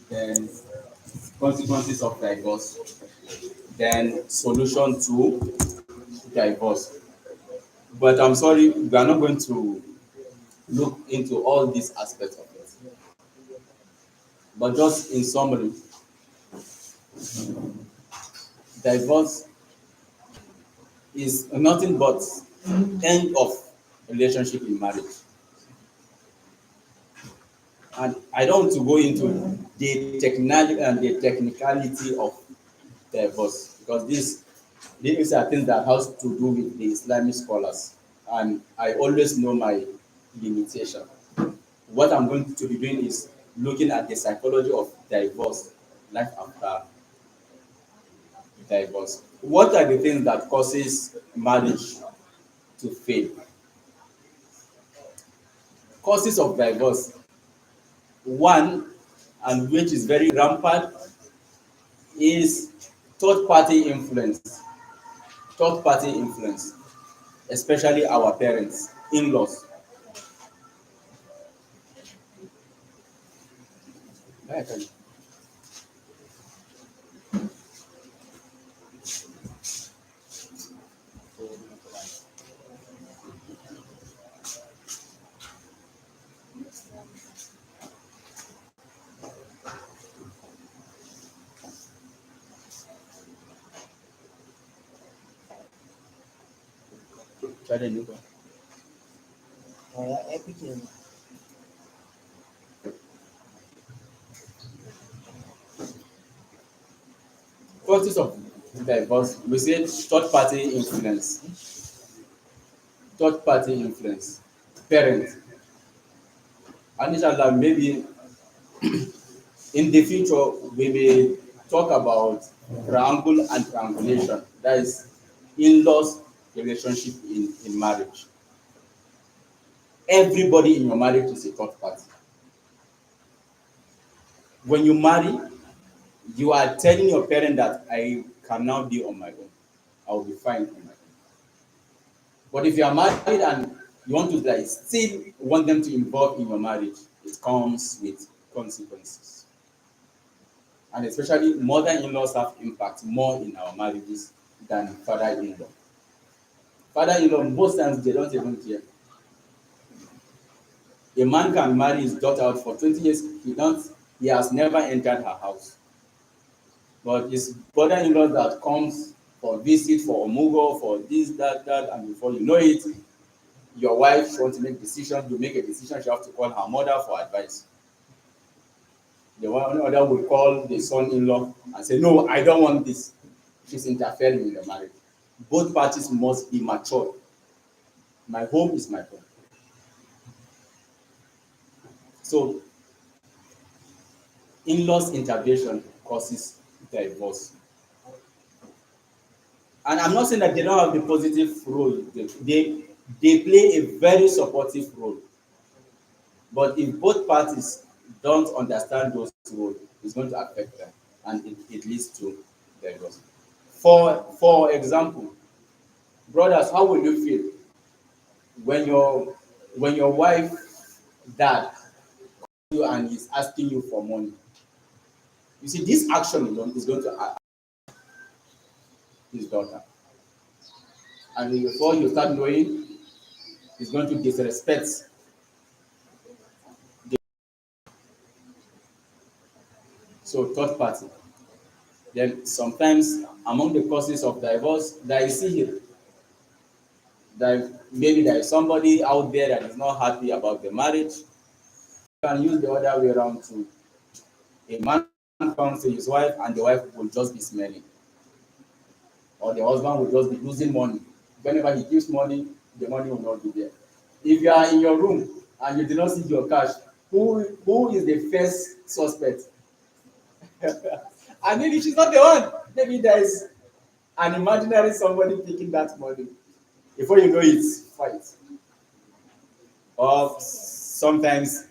then consequences of divorce, then solution to divorce. But I'm sorry, we are not going to look into all these aspects of it. But just in summary, divorce is nothing but end of relationship in marriage. And I don't want to go into the technicality of divorce because these are things that has to do with the Islamic scholars, and I always know my limitation. What I'm going to be doing is looking at the psychology of divorce, life after divorce. What are the things that causes marriage to fail? Causes of divorce. One, and which is very rampant, is third party influence. Third party influence, especially our parents, in-laws. Causes of divorce, we say third party influence. Third party influence, parent. And inshallah, maybe in the future we may talk about triangle and triangulation, that is in-laws relationship in marriage. Everybody in your marriage is a third party. When you marry, you are telling your parent that I can now be on my own, I will be fine on my own. But if you are married and you want to like still want them to involve in your marriage, it comes with consequences. And especially mother-in-laws have impact more in our marriages than father-in-law. Father-in-law, most times they don't even care. A man can marry his daughter out for 20 years, he has never entered her house. But his brother-in-law that comes for visit, for omugo, for this, that, and before you know it, your wife, she wants to make decision, you make a decision, she have to call her mother for advice. The one other will call the son-in-law and say, no, I don't want this. She's interfering in the marriage. Both parties must be mature. My home is my home. So, in-laws intervention causes divorce. And I'm not saying that they don't have the positive role. They play a very supportive role. But if both parties don't understand those roles, it's going to affect them, and it leads to divorce. For example, brothers, how will you feel when your wife dad you and is asking you for money? You see, this action alone is going to affect his daughter, and before you start knowing, he's going to disrespect. So third party. Then sometimes among the causes of divorce, there is here that maybe there is somebody out there that is not happy about the marriage. You can use the other way around too. A man comes to his wife and the wife will just be smelling, or the husband will just be losing money. Whenever he gives money, the money will not be there. If you are in your room and you did not see your cash, who is the first suspect? And maybe she's not the one. Maybe there is an imaginary somebody picking that money. Before you know it, fight. Or sometimes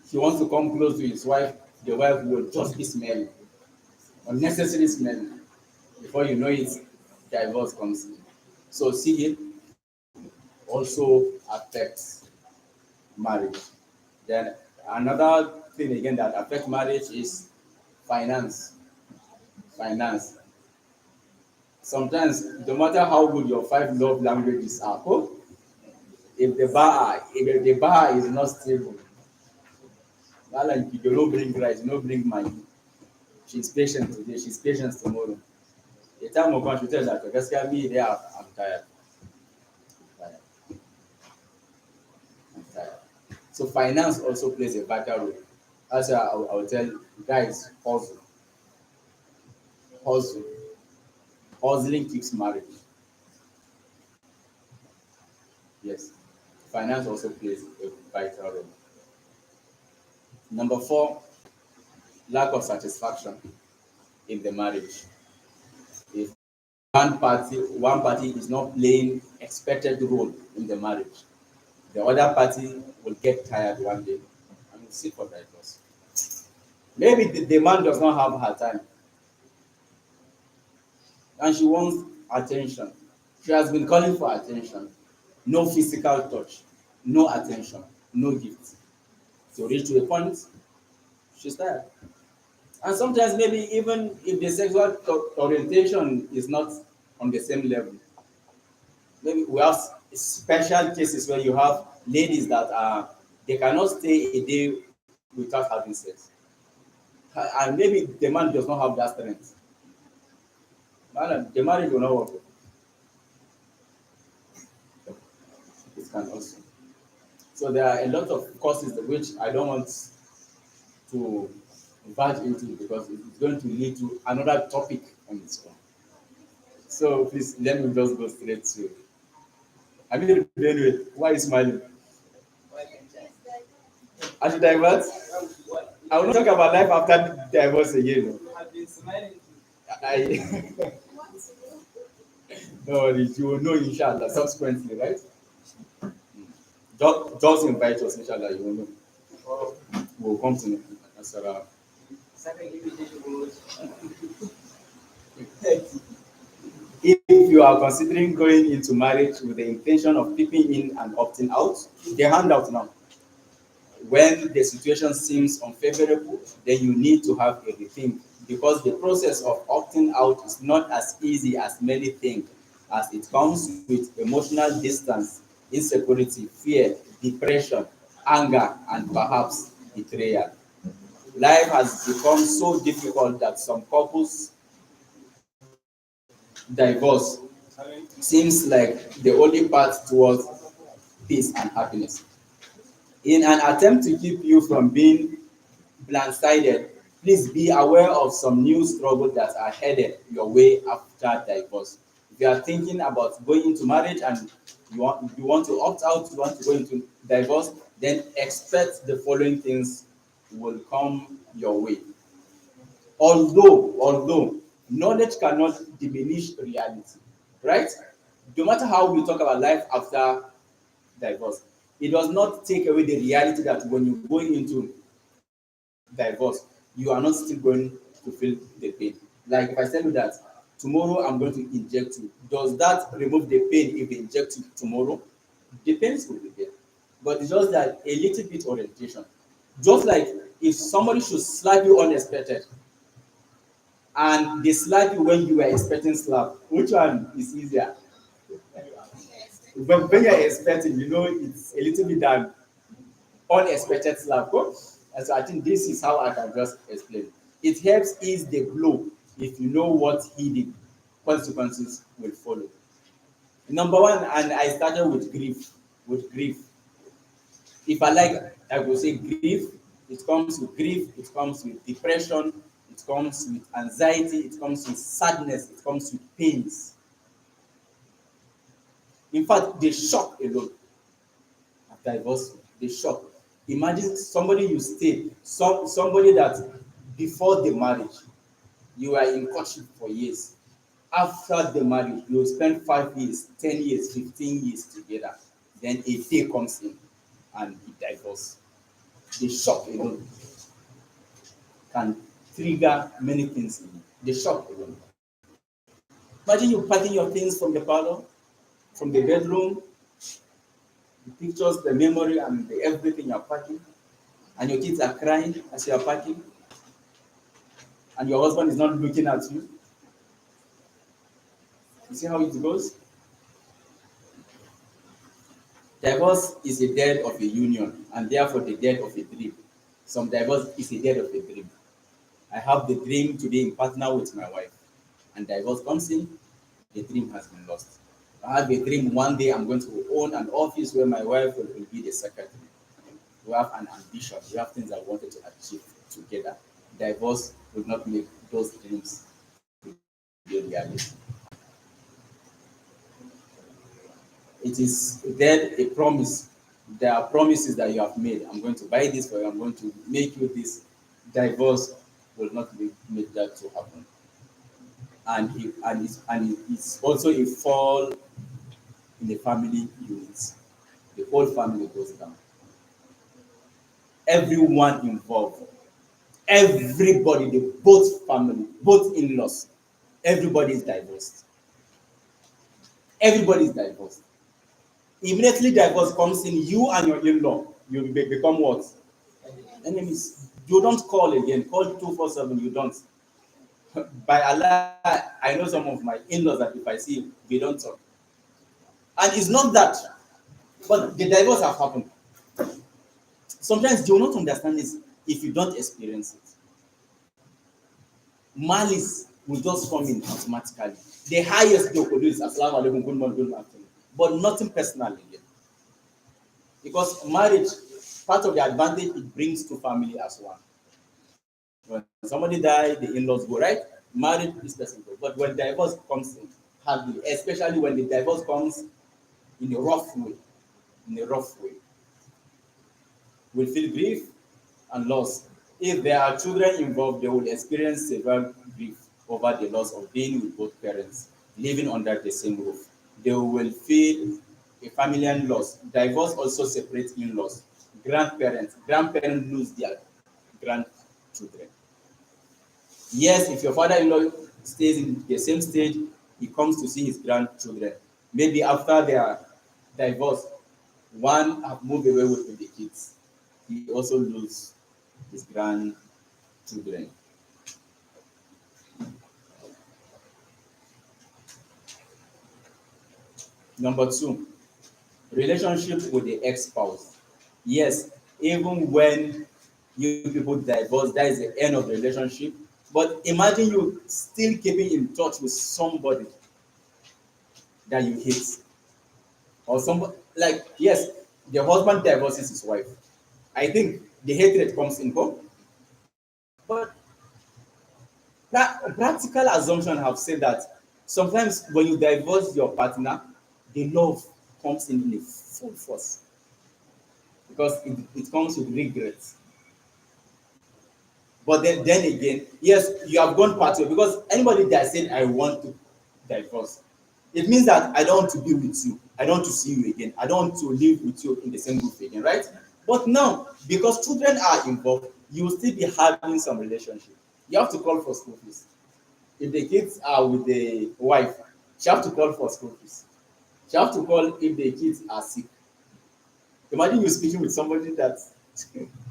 he wants to come close to his wife, the wife will just be smelling, unnecessarily smelling. Before you know it, divorce comes in. So see, it also affects marriage. Then another thing again that affect marriage is finance. Finance. Sometimes, no matter how good your five love languages are, oh, if the bar is not stable, like you don't bring rice, you don't bring money. She's patient today, she's patient tomorrow. The time will come, she tell that just get me there, I'm tired. I'm tired. I'm tired. So finance also plays a vital role. That's why I will tell guys hustle, hustle. Hustling keeps marriage. Yes. Finance also plays a vital role. Number four, lack of satisfaction in the marriage. If one party is not playing expected role in the marriage, the other party will get tired one day and will seek for divorce. Maybe the man does not have her time and she wants attention. She has been calling for attention. No physical touch, no attention, no gift. So reach to a point, she's tired. And sometimes maybe even if the sexual orientation is not on the same level, maybe we have special cases where you have ladies that are they cannot stay a day without having sex, and maybe the man does not have that strength. Man, the marriage will not work. It can also. So there are a lot of causes which I don't want to verge into because it's going to lead to another topic on its own. So please let me just go straight to. I mean, anyway, why are you smiling? I should divert. I will not talk about life after divorce again. I've been smiling. I no, you will know inshallah subsequently, right? Just invite us inshallah, you will know. We'll come to Nasara. If you are considering going into marriage with the intention of peeping in and opting out, the handout now. When the situation seems unfavorable, then you need to have a rethink because the process of opting out is not as easy as many think, as it comes with emotional distance, insecurity, fear, depression, anger, and perhaps betrayal. Life has become so difficult that some couples divorce seems like the only path towards peace and happiness. In an attempt to keep you from being blindsided, please be aware of some new struggles that are headed your way after divorce. If you are thinking about going into marriage and you want to opt out, you want to go into divorce, then expect the following things will come your way. Although knowledge cannot diminish reality, right? No matter how we talk about life after divorce, it does not take away the reality that when you go into divorce, you are not still going to feel the pain. Like if I tell you that tomorrow I'm going to inject you, does that remove the pain if they inject you tomorrow? The pain will be there. But it's just that a little bit orientation. Just like if somebody should slap you unexpected and they slap you when you were expecting slap, which one is easier? But when you're expecting, it's a little bit than unexpected slap. And so I think this is how I can just explain. It helps ease the blow if you know what hidden consequences will follow. Number one, and I started with grief. With grief. If I will say grief, it comes with grief, it comes with depression, it comes with anxiety, it comes with sadness, it comes with pains. In fact, the shock alone of divorce, the shock. Imagine somebody you stay, somebody that before the marriage, you are in courtship for years. After the marriage, you spend 5 years, 10 years, 15 years together. Then a day comes in and you divorce. The shock alone can trigger many things in you. The shock alone. Imagine you packing your things from the parlor, from the bedroom, the pictures, the memory, and everything you're packing. and your kids are crying as you are parking, and your husband is not looking at you. You see how it goes? Divorce is a death of a union, and therefore the death of a dream. Some divorce is a death of a dream. I have the dream to be in partner with my wife, and divorce comes in, the dream has been lost. I have a dream one day I'm going to own an office where my wife will be the secretary. We have an ambition, we have things I wanted to achieve together. Divorce will not make those dreams be reality. It is then a promise. There are promises that you have made. I'm going to buy this for you, I'm going to make you this. Divorce will not make that to happen. And it's also a fall in the family units. The whole family goes down. Everyone involved, everybody, the both family, both in-laws, everybody is divorced. Everybody is divorced. Immediately divorce comes in, you and your in-law, you become what? Enemies. You don't call again. Call 247. You don't. By Allah, I know some of my in-laws that if I see, we don't talk. And it's not that, but the divorce have happened. Sometimes you will not understand this if you don't experience it. Malice will just come in automatically. The highest they could do is Assalamu alaikum, good morning, good afternoon. But nothing personal again. Because marriage, part of the advantage it brings to family as one. When somebody dies, the in-laws go, right? Marriage is person go. But when divorce comes in, hardly, especially when the divorce comes in a rough way, will feel grief and loss. If there are children involved, they will experience severe grief over the loss of being with both parents, living under the same roof. They will feel a family loss. Divorce also separates in-laws. Grandparents lose their grandchildren. Yes, if your father-in-law stays in the same stage, he comes to see his grandchildren. Maybe after their divorce, one have moved away with the kids. He also lose his grandchildren. Number two, relationship with the ex-spouse. Yes, even when you people divorce, that is the end of the relationship. But imagine you still keeping in touch with somebody that you hate, or somebody like yes, the husband divorces his wife. I think the hatred comes in, but that practical assumption have said that sometimes when you divorce your partner, the love comes in a full force because it comes with regret. But then again, yes, you have gone part way because anybody that said I want to divorce, it means that I don't want to be with you, I don't want to see you again, I don't want to live with you in the same roof again, right? But now, because children are involved, you will still be having some relationship. You have to call for school fees. If the kids are with the wife, she have to call for school fees. She have to call if the kids are sick. Imagine you speaking with somebody that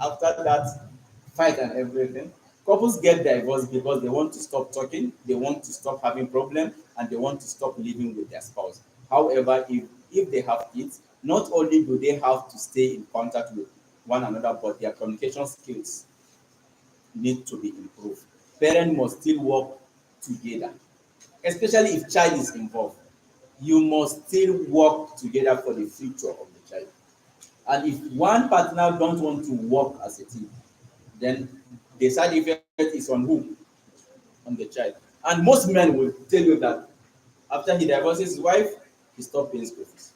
after that fight and everything, couples get divorced because they want to stop talking, they want to stop having problems, and they want to stop living with their spouse. However, if they have kids, not only do they have to stay in contact with one another, but their communication skills need to be improved. Parents must still work together, especially if child is involved. You must still work together for the future of the child. And if one partner don't want to work as a team, then the side effect is on who? On the child. And most men will tell you that after he divorces his wife, he stop paying school fees.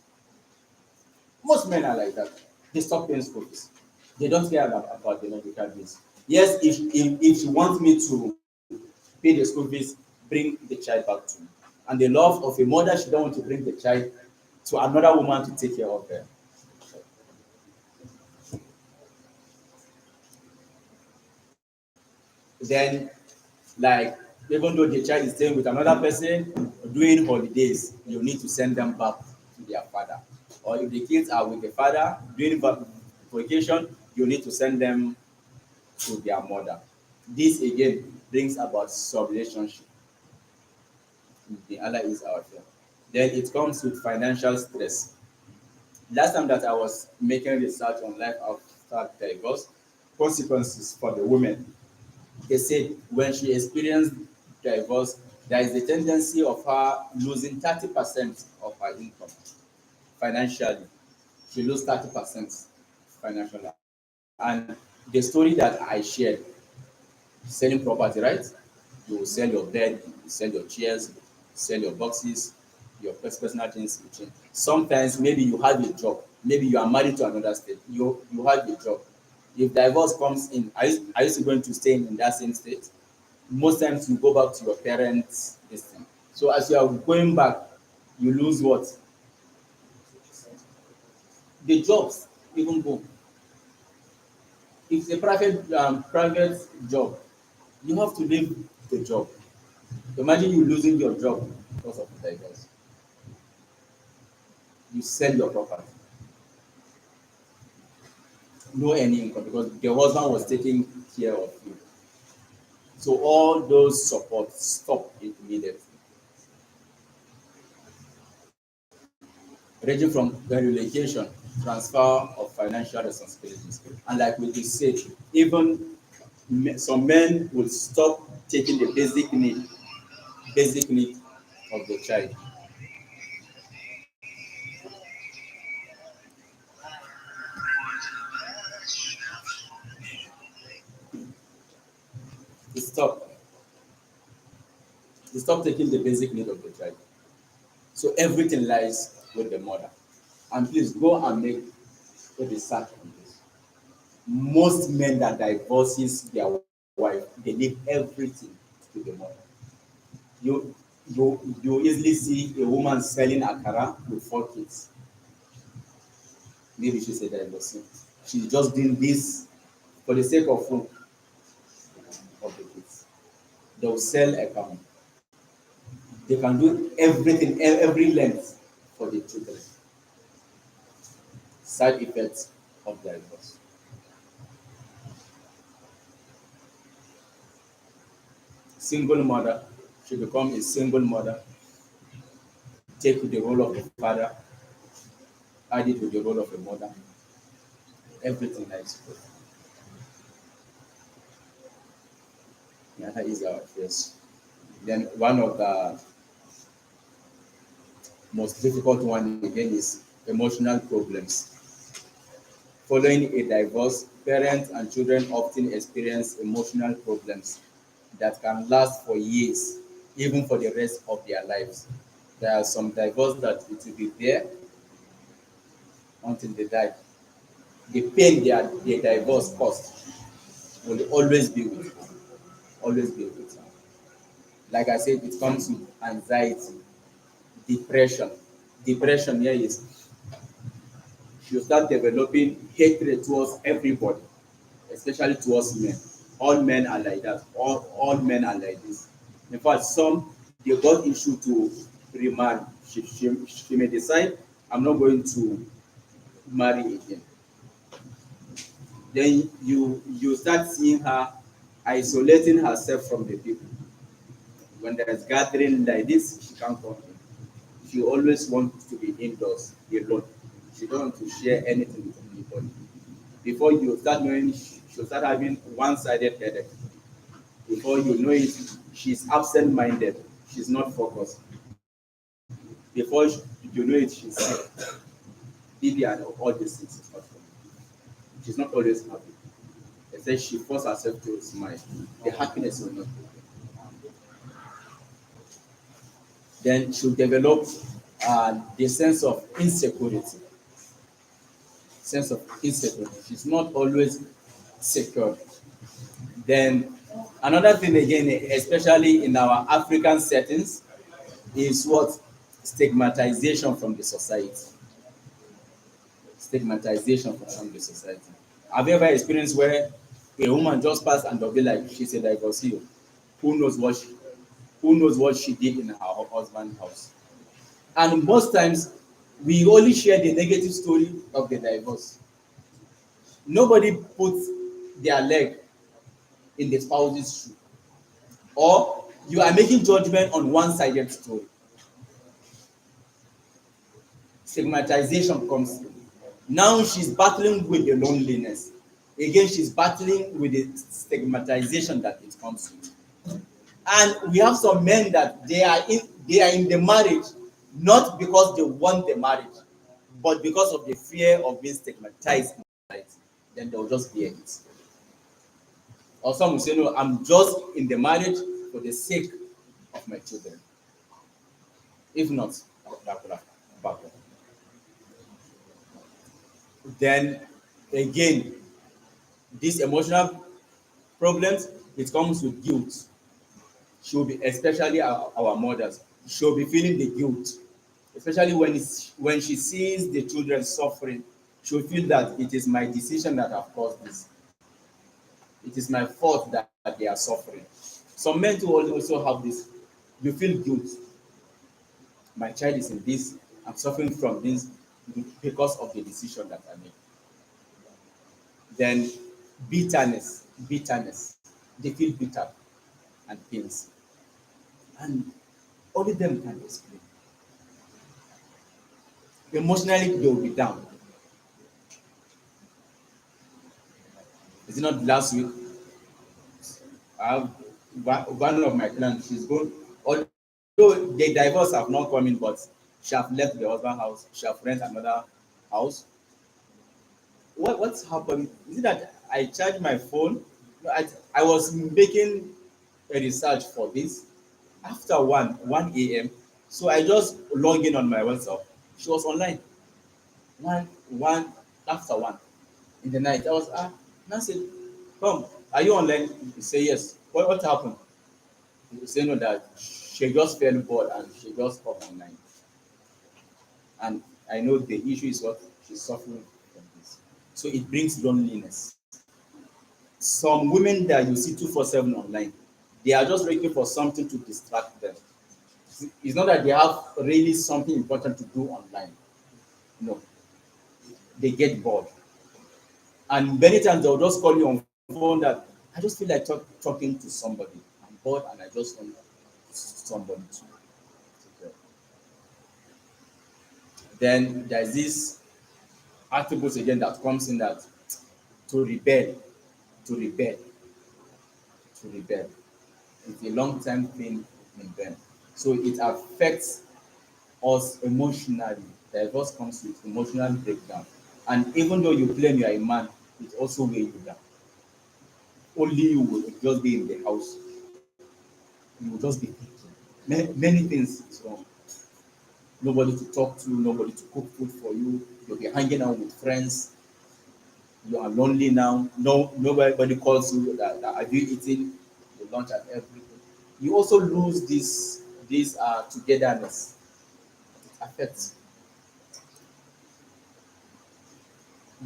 Most men are like that. They stop paying school fees. They don't care about the medical bills. Yes, if she wants me to pay the school fees, bring the child back to me. And the love of a mother, she don't want to bring the child to another woman to take care of her. Then, like, even though the child is staying with another person during holidays, you need to send them back to their father. Or if the kids are with the father during vacation, you need to send them to their mother. This again brings about sub-relationship. The Allah is our fear. Then it comes with financial stress. Last time that I was making research on life after divorce, consequences for the women, they said when she experienced divorce, there is a tendency of her losing 30% of her income financially. She lose 30% financially. And the story that I shared, selling property, right? You will sell your bed, you sell your chairs, sell your boxes, your personal things you change. Sometimes maybe you have a job, maybe you are married to another state, you have a job. If divorce comes in, are you still going to stay in that same state? Most times you go back to your parents this thing. So as you are going back, you lose what? The jobs even go. If it's a private job, you have to leave the job. Imagine you losing your job because of the divorce. You sell your property, no any income because the husband was taking care of you. So all those support stop immediately. Ranging from the relocation, transfer of financial responsibilities. And like we just said, even some men will stop taking the basic need of the child. They stop. They stop taking the basic need of the child. So everything lies with the mother. And please go and make a research on this. Most men that divorces their wife, they leave everything to the mother. You you easily see a woman selling akara with 4 kids. Maybe she's a divorcee. She's just doing this for the sake of who? Of the kids. They will sell a car. They can do everything, every length for the children. Side effects of divorce. Single mother should become a single mother, take the role of the father, add it with the role of a mother. Everything lies good. Yeah, that is our fears. Then one of the most difficult one again is emotional problems. Following a divorce, parents and children often experience emotional problems that can last for years, even for the rest of their lives. There are some divorce that it will be there until they die. The pain their divorce caused will always be with them, always be with them. Like I said, it comes with anxiety, depression. Depression here is you start developing hatred towards everybody, especially towards men. All men are like that. All men are like this. In fact, some they got issue to remarry. She may decide, I'm not going to marry again. Then you start seeing her isolating herself from the people. When there is gathering like this, she can't come in. She always wants to be indoors, alone. She don't want to share anything with anybody. Before you start knowing, she'll start having one-sided headache. Before you know it, she's absent-minded. She's not focused. Before you know it, she's sick. BB and all these things is not focused. She's not always happy. It says she forces herself to smile. The happiness will not be there. Then she'll develop the sense of insecurity. Sense of insecurity. She's not always secure. Then another thing again, especially in our African settings, is what? Stigmatization from the society. Stigmatization from the society. Have you ever experienced where a woman just passed and they'll be like, she's a divorcee? Who knows what she, who knows what she did in her husband's house? And most times, we only share the negative story of the divorce. Nobody puts their leg in the spouse's shoe, or you are making judgment on one-sided story. Stigmatization comes in. Now she's battling with the loneliness. Again, she's battling with the stigmatization that it comes with. And we have some men that they are in the marriage not because they want the marriage, but because of the fear of being stigmatized in marriage. Then they'll just bear it. Or some will say, no, I'm just in the marriage for the sake of my children. If not, that could have back up. Then again, these emotional problems, it comes with guilt. She'll be, especially our mothers, she'll be feeling the guilt, especially when she sees the children suffering. She'll feel that it is my decision that have caused this. It is my fault that they are suffering. Some men too also have this. You feel guilt. My child is in this. I'm suffering from this because of the decision that I made. Then bitterness. They feel bitter and pains. And only them can explain. Emotionally, they will be down. Is it not last week? I have one of my clients, she's going, although the divorce have not come in, but she have left the husband house, she have rent another house. What's happened? Is it that I charged my phone? No, I was making a research for this after 1 a.m. So I just log in on my WhatsApp. She was online. One after one in the night. I was and I said, come, are you online? He said yes. What happened? He said no, that she just felt bored and she just popped online. And I know the issue is what she's suffering from this. So it brings loneliness. Some women that you see 247 online, they are just looking for something to distract them. It's not that they have really something important to do online. No, they get bored. And many times they'll just call you on phone that I just feel like talking to somebody. I'm bored and I just want somebody to take care. Then there's this attributes again that comes in, that to rebel, to rebel, to rebel. It's a long-term thing in them. So it affects us emotionally. Divorce comes with emotional breakdown. And even though you claim you are a man, it also weighs you down. Only you will just be in the house. You will just be thinking. Many things is wrong. Nobody to talk to, nobody to cook food for you. You'll be hanging out with friends. You are lonely now. Nobody calls you that have you eaten the lunch and everything. You also lose this togetherness. It affects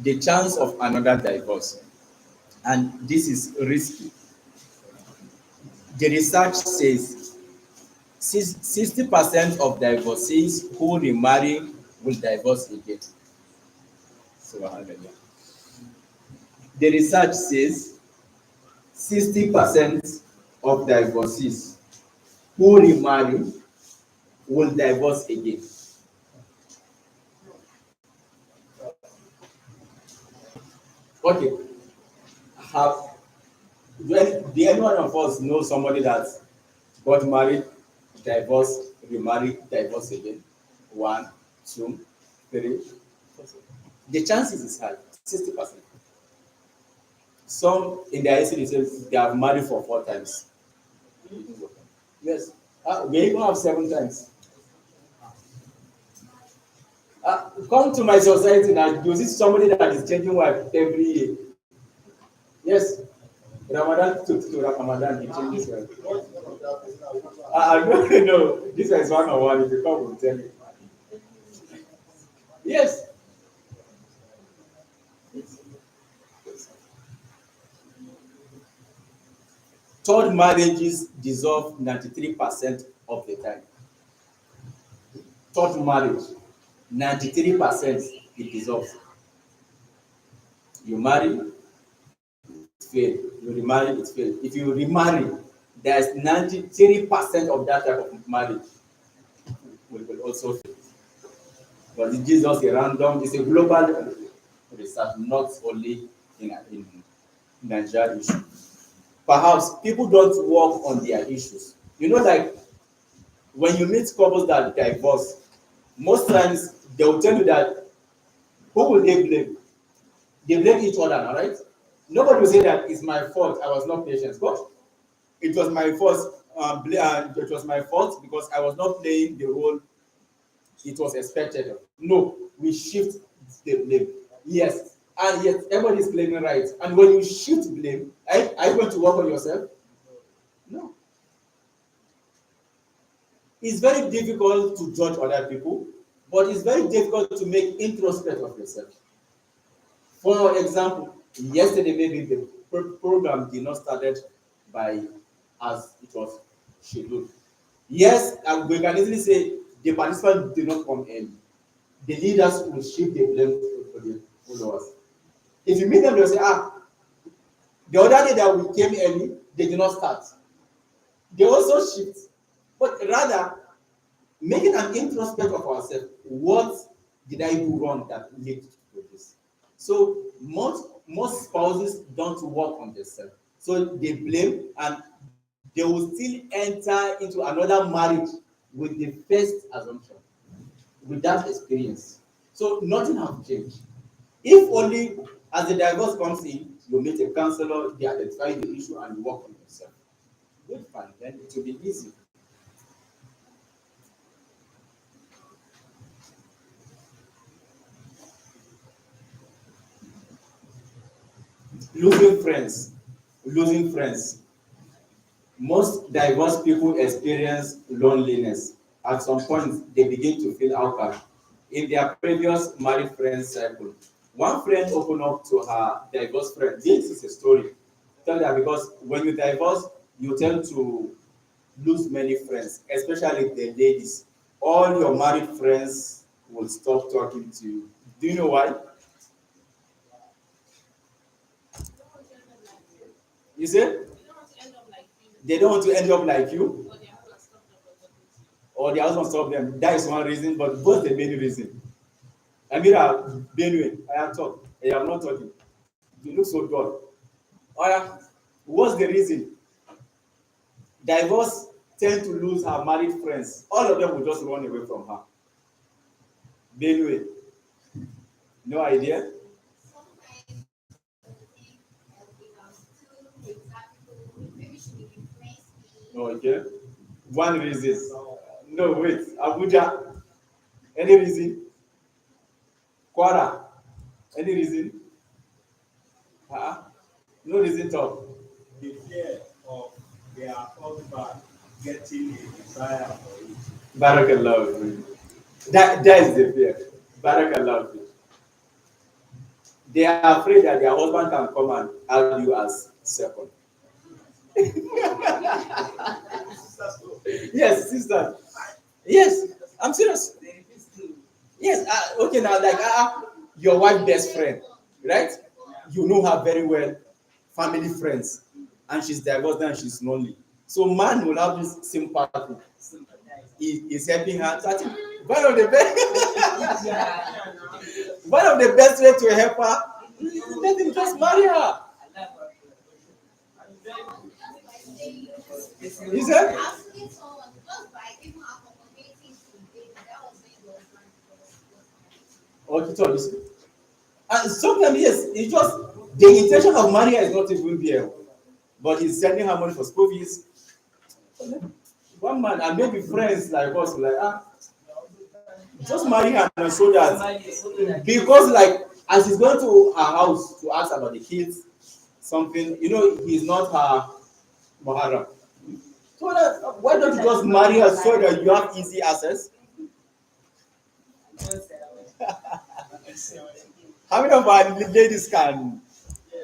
the chance of another divorce. And this is risky. The research says 60% of divorcees who remarry will divorce again. So the research says 60% of divorcees who remarry will divorce again. Okay, have do any one of us know somebody that got married, divorced, remarried, divorced again? One, two, three. The chances is high, 60%. Some in their history say they have married for 4 times. Yes, we even have 7 times. Come to my society now, you see somebody that is changing wife every year. Yes, Ramadan to Ramadan, he changes wife. I don't know. This is one on one. If you come, will tell you. Yes. Third marriages dissolve 93% of the time. Third marriage, 93% it dissolves. You marry, failed. You remarry, it failed. If you remarry, there's 93% of that type of marriage will also fail. But it's just a random, it's a global research, not only in Nigeria issue. Perhaps people don't work on their issues. Like when you meet couples that divorce, most times they will tell you that who will they blame? They blame each other, all right? Nobody will say that it's my fault, I was not patient. But it was my fault. It was my fault because I was not playing the role it was expected. No, we shift the blame. Yes, and yet everybody is claiming right. And when you shift blame, are you going to work on yourself? No. It's very difficult to judge other people, but it's very difficult to make introspect of yourself. For example, yesterday maybe the program did not started by as it was scheduled. Yes, we can easily say the participants did not come early. The leaders will shift the blame for the followers. If you meet them, they'll say, the other day that we came early, they did not start. They also shift. But rather, making an introspect of ourselves, what did I do wrong that led to this? So most spouses don't work on themselves. So they blame and they will still enter into another marriage with the first assumption, with that experience. So nothing has changed. If only as the divorce comes in, you meet a counselor, they identify the issue and you work on yourself. Good fun, then it will be easy. Losing friends. Losing friends. Most divorced people experience loneliness. At some point, they begin to feel outcast in their previous married friend circle. One friend opened up to her divorced friend. This is a story. Tell her because when you divorce, you tend to lose many friends, especially the ladies. All your married friends will stop talking to you. Do you know why? You say? They don't want to end up like you, or the husband stop them. That is one reason, but what's the main reason? Amira, Benue, I am talking. I am not talking. You look so dull. What's the reason? Divorce tend to lose her married friends. All of them will just run away from her. Benue, no idea? Okay. One reason. No, wait. Abuja. Any reason? Kwara. Any reason? No reason talk. The fear of their husband getting a desire for it. Barakallah. That is the fear. Barakallah. They are afraid that their husband can come and have you as second. Yes, sister. Yes, I'm serious. Yes, okay, now, like, your wife's best friend, right? You know her very well, family friends, and she's divorced and she's lonely. So, man will have this sympathy. He is helping her. So I think one of the best, one of the best way to help her is let him just marry her. He said, okay, so listen. And sometimes, yes, it's just the intention of marrying her is not even there, but he's sending her money for school fees. One man, and maybe friends like us, like, just marry her and so that, because, like, as he's going to her house to ask about the kids, something, he's not her Muharram. So why don't you just marry her so that you have easy access? How many of our ladies can,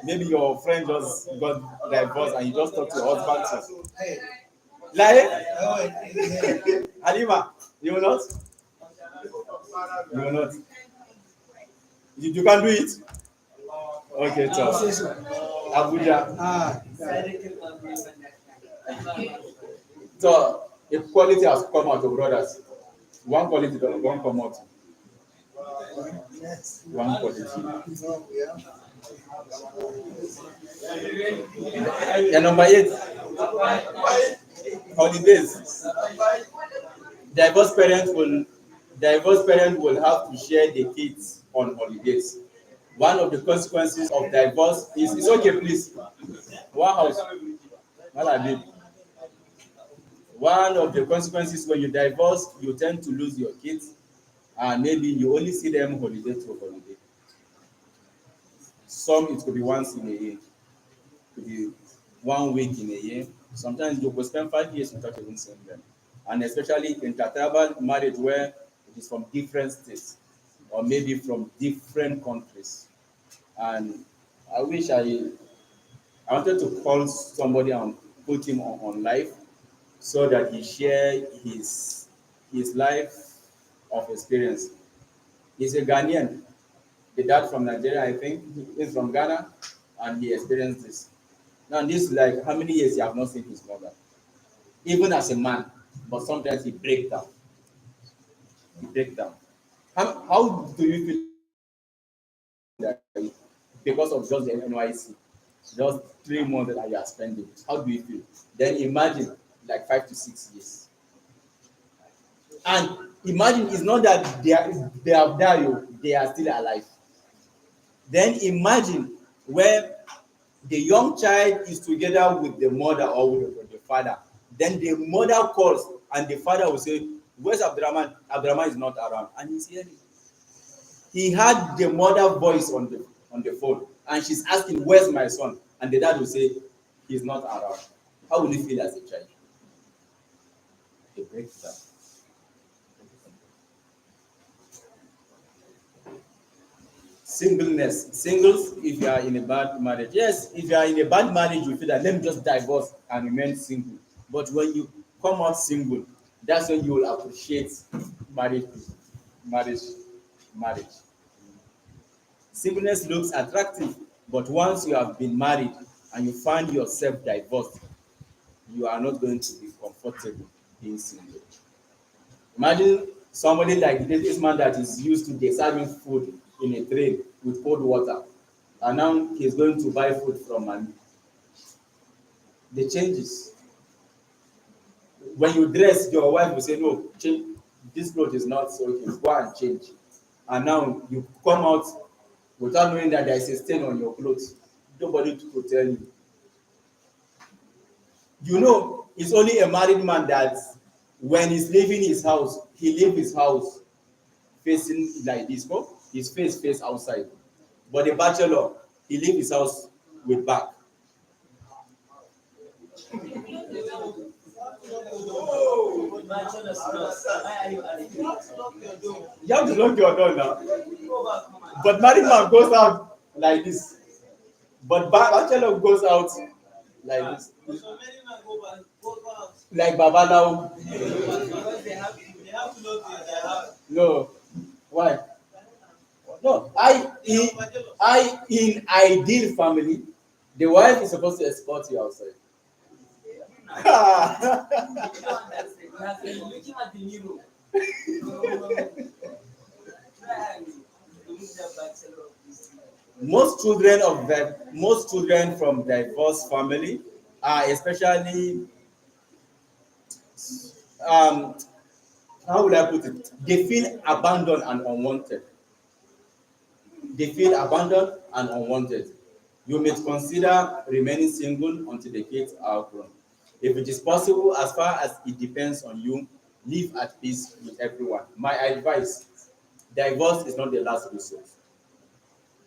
maybe your friend just got divorced and you just talk to your husband too? Like, Halima, you will not? You will not? You can do it? Okay, so. Abuja. Ah, So equality has come out of brothers. One quality does one come out. next. One quality. No, yeah. And number 8, holidays. Divorced parents will have to share the kids on holidays. One of the consequences of divorce is it's okay, please. One house. Malabi. One of the consequences when you divorce, you tend to lose your kids, and maybe you only see them holiday to holiday. Some it could be once in a year, it could be 1 week in a year. Sometimes you will spend 5 years without even seeing them. And especially in intertribal marriage where it is from different states or maybe from different countries. And I wish I wanted to call somebody and put him on live so that he share his life of experience. He's a Ghanaian, the dad from Nigeria, I think. He's from Ghana, and he experienced this. Now, this is like how many years he have not seen his mother, even as a man. But sometimes he break down. He break down. How do you feel that because of just the NYC, just 3 months that you are spending? How do you feel? Then imagine like 5 to 6 years. And imagine it's not that they have died, oh, they are still alive. Then imagine when the young child is together with the mother or with the father. Then the mother calls and the father will say, "Where's Abdurrahman? Abdurrahman is not around." And he's hearing. He had the mother voice on the phone, and she's asking, "Where's my son?" And the dad will say, "He's not around." How will you feel as a child? It breaks down. Singles, if you are in a bad marriage, yes, if you are in a bad marriage you feel that let me just divorce and remain single. But when you come out single, that's when you will appreciate marriage marriage marriage. Singleness looks attractive, but once you have been married and you find yourself divorced, you are not going to be comfortable being single. Imagine somebody like this man that is used to serving food in a tray with cold water, and now he's going to buy food from man. The changes. When you dress, your wife will say, "No, change. This cloth is not so okay. Go and change." And now you come out without knowing that there is a stain on your clothes. Nobody to tell you. You know, it's only a married man that when he's leaving his house, he leave his house facing like this, no? His face outside. But the bachelor, he leave his house with back. You have to lock your door now. But married man goes out like this. But bachelor goes out like this. Like Babalao. No. Why? No. I in ideal family, the wife is supposed to escort you outside. Most children from divorced family are especially um how would I put it? They feel abandoned and unwanted. They feel abandoned and unwanted. You may consider remaining single until the kids are grown. If it is possible, as far as it depends on you, live at peace with everyone. My advice: divorce is not the last resort.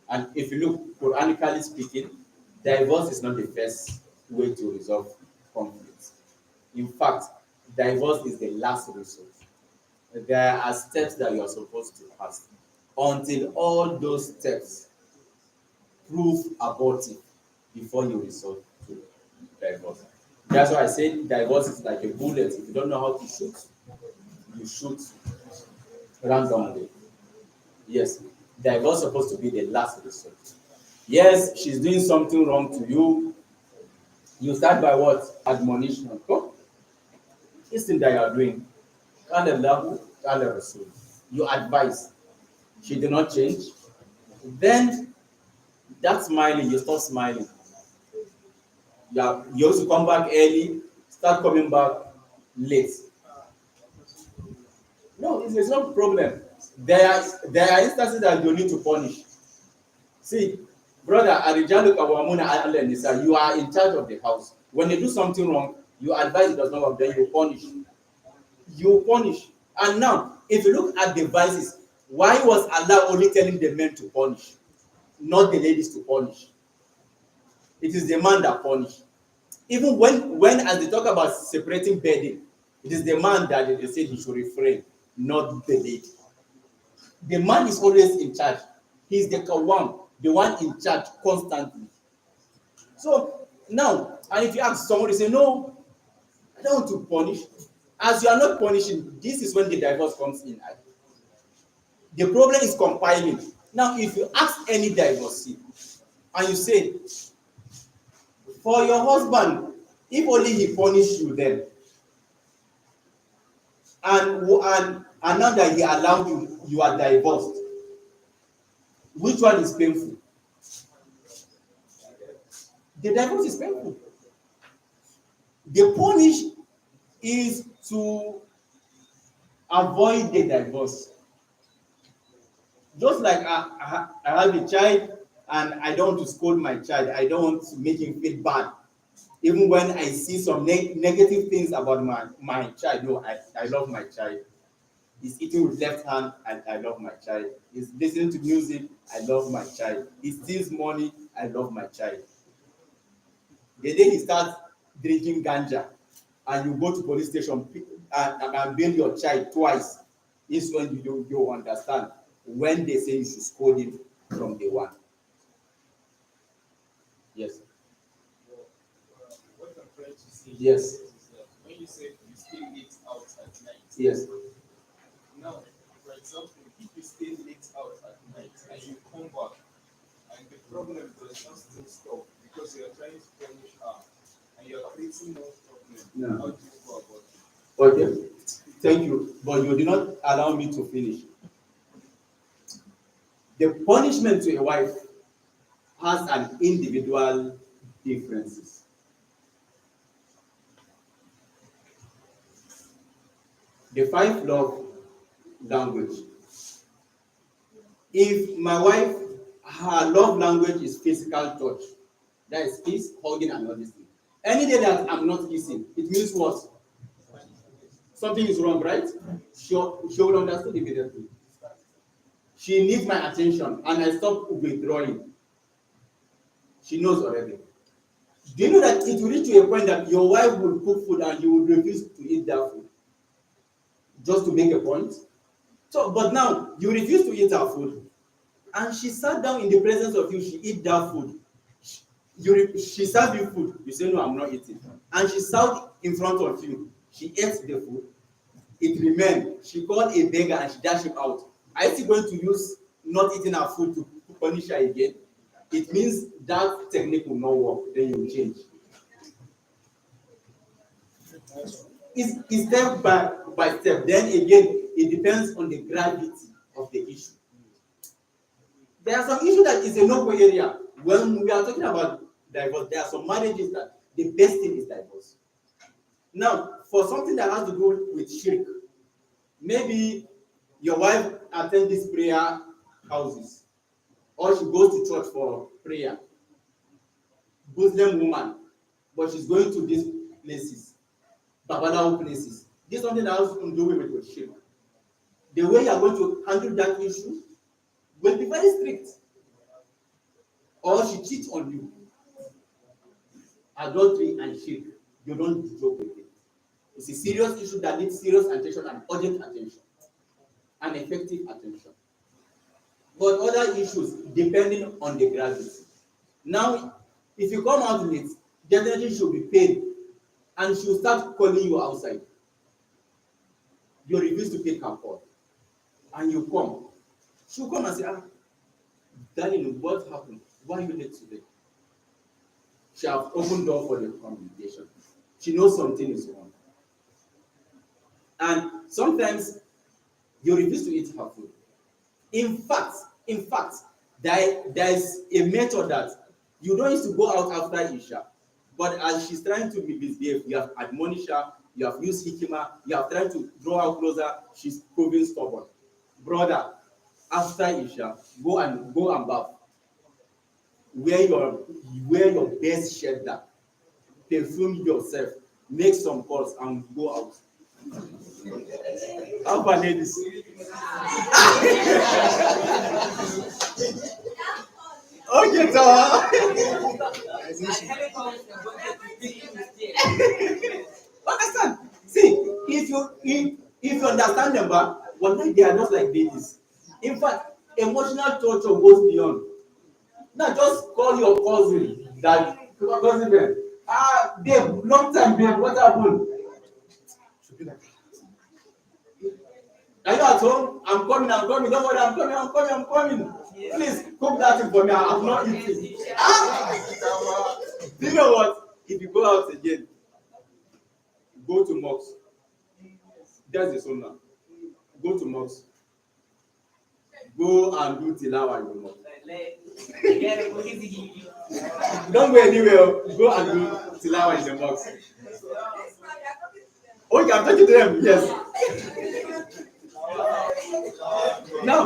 And if you look Quranically speaking, divorce is not the first way to resolve conflicts. In fact, divorce is the last resort. There are steps that you are supposed to pass until all those steps prove abortive before you resort to divorce. That's why I say divorce is like a bullet. If you don't know how to shoot, you shoot randomly. Yes, divorce is supposed to be the last resort. Yes, she's doing something wrong to you. You start by what? Admonition. Oh, this thing that you are doing. Qala Allahu, qala Rasul. You advise. She did not change. Then that smiling, you stop smiling. You also come back early, start coming back late. No, it's not a problem. There are instances that you need to punish. See, brother, Arijalu Kawamuna Allah Nisa, you are in charge of the house. When they do something wrong, you advise it does not work, then you punish. You punish. And now, if you look at the vices, why was Allah only telling the men to punish, not the ladies to punish? It is the man that punish. Even when as they talk about separating bedding, it is the man that they say he should refrain, not the lady. The man is always in charge. He is the kawam, the one in charge constantly. So now, and if you ask somebody, say, no, I don't want to punish. As you are not punishing, this is when the divorce comes in. The problem is compiling. Now, if you ask any divorcee and you say, for your husband, if only he punish you then, and now that he allowed you, you are divorced, which one is painful? The divorce is painful. The punish is to avoid the divorce. Just like I have a child and I don't want to scold my child, I don't want to make him feel bad. Even when I see some negative things about my child, no, I love my child. He's eating with left hand, I love my child. He's listening to music, I love my child. He steals money, I love my child. The day he starts drinking ganja and you go to police station and bail your child twice, is when you understand when they say you should scold him from day one. Yes. What I'm trying to say Yes. is that when you say you stay late out at night, Yes. now, for example, if you stay late out at night and you come back and the problem does not still stop because you are trying to punish her and you are creating more problems, Yeah. how do you go about it? Okay. Thank you. But you did not allow me to finish. The punishment to a wife has an individual differences. The five love language. If my wife, her love language is physical touch, that is kiss, hugging, and all this thing. Any day that I'm not kissing, it means what? Something is wrong, right? She will understand immediately. She needs my attention, and I stop withdrawing. She knows already. Do you know that it will reach to a point that your wife will cook food and you will refuse to eat that food? Just to make a point. So, but now you refuse to eat her food, and she sat down in the presence of you, she eat that food. She served you food, you say, no, I'm not eating. And she served in front of you, she ate the food, it remained. She called a beggar and she dashed him out. Are you still going to use not eating her food to punish her again? It means that technique will not work, then you will change. It's step by step. Then again, it depends on the gravity of the issue. There are some issues that is a no-go area. When we are talking about divorce, there are some marriages that the best thing is divorce. Now, for something that has to do with shirk, maybe your wife attends these prayer houses, or she goes to church for prayer. Muslim woman, but she's going to these places, Babalawo places. This is something that has to do with shirk. The way you are going to handle that issue will be very strict. Or she cheats on you. Adultery and shirk, you don't joke with it. It's a serious issue that needs serious attention and urgent attention and effective attention. But other issues depending on the gravity. Now, if you come out late, definitely she'll be paid and she'll start calling you outside. You refuse to take her call and you come. She'll come and say, darling, what happened? Why you late today? She have opened door for the communication. She knows something is wrong. And sometimes you refuse to eat her food. In fact, in fact, there is a method that you don't need to go out after Isha. But as she's trying to misbehave, you have admonished her, you have used hikima, you have tried to draw her closer, she's proving stubborn. Brother, after Isha, go and bath. Wear your best shirt down, perfume yourself, make some calls and go out. How about ladies? Okay, Tawa. Understand? See, if you understand them, but one day they are not like babies. In fact, emotional torture goes beyond. Now just call your cousin that cousin Ben. Babe, long time babe, what happened? Should be like, are you at home? I'm coming, don't worry, I'm coming. Please cook that thing for me. I'm not eating. Do you know what? If you go out again, go to mosque. That's the sunnah. Go to mosque. Go and do tilawa in the mosque. Don't go anywhere. Go and do tilawa in the mosque. Okay, I'm talking to them. Yes. Now,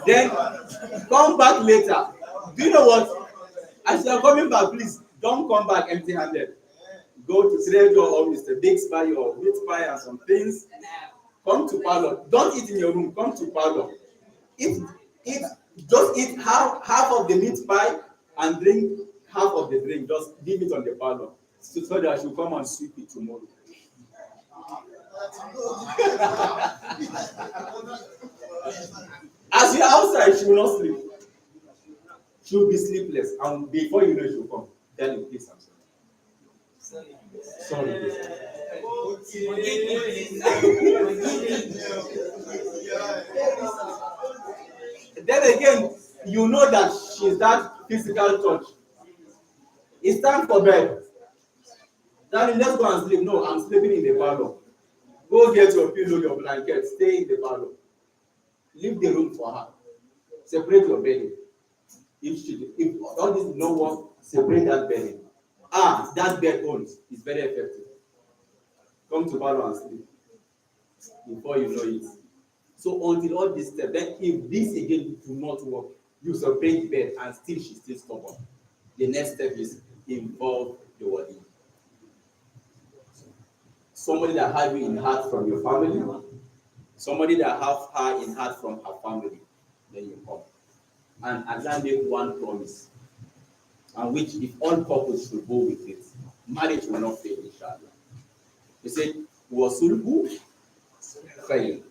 then come back later. Do you know what? As you are coming back, please don't come back empty-handed. Go to Treasure or Mr. Biggs buy your meat pie and some things. Come to parlor. Don't eat in your room. Come to parlor. Eat, just eat half of the meat pie and drink half of the drink. Just leave it on the parlor so that I should come and sweep it tomorrow. As you're outside, she will not sleep. She will be sleepless, and before you know, she will come. Tell you, please, I'm sorry. Sorry, please. Then again, you know that she's that physical touch. It's time for bed. Darling, let's go and sleep. No, I'm sleeping in the parlor. Go get your pillow, your blanket, stay in the parlor. Leave the room for her. Separate your bedding. If all this no work, separate that bedding. That bed owns is very effective. Come to parlor and sleep before you know it. So until all this step, then if this again do not work, you separate bed and she's still stubborn. The next step is involve the wali. Somebody that have you in heart from your family, somebody that have her in heart from her family, then you come. And Allah make one promise, and which if all couples should go with it, marriage will not fail, inshallah. He said, "Wasulhu khayr."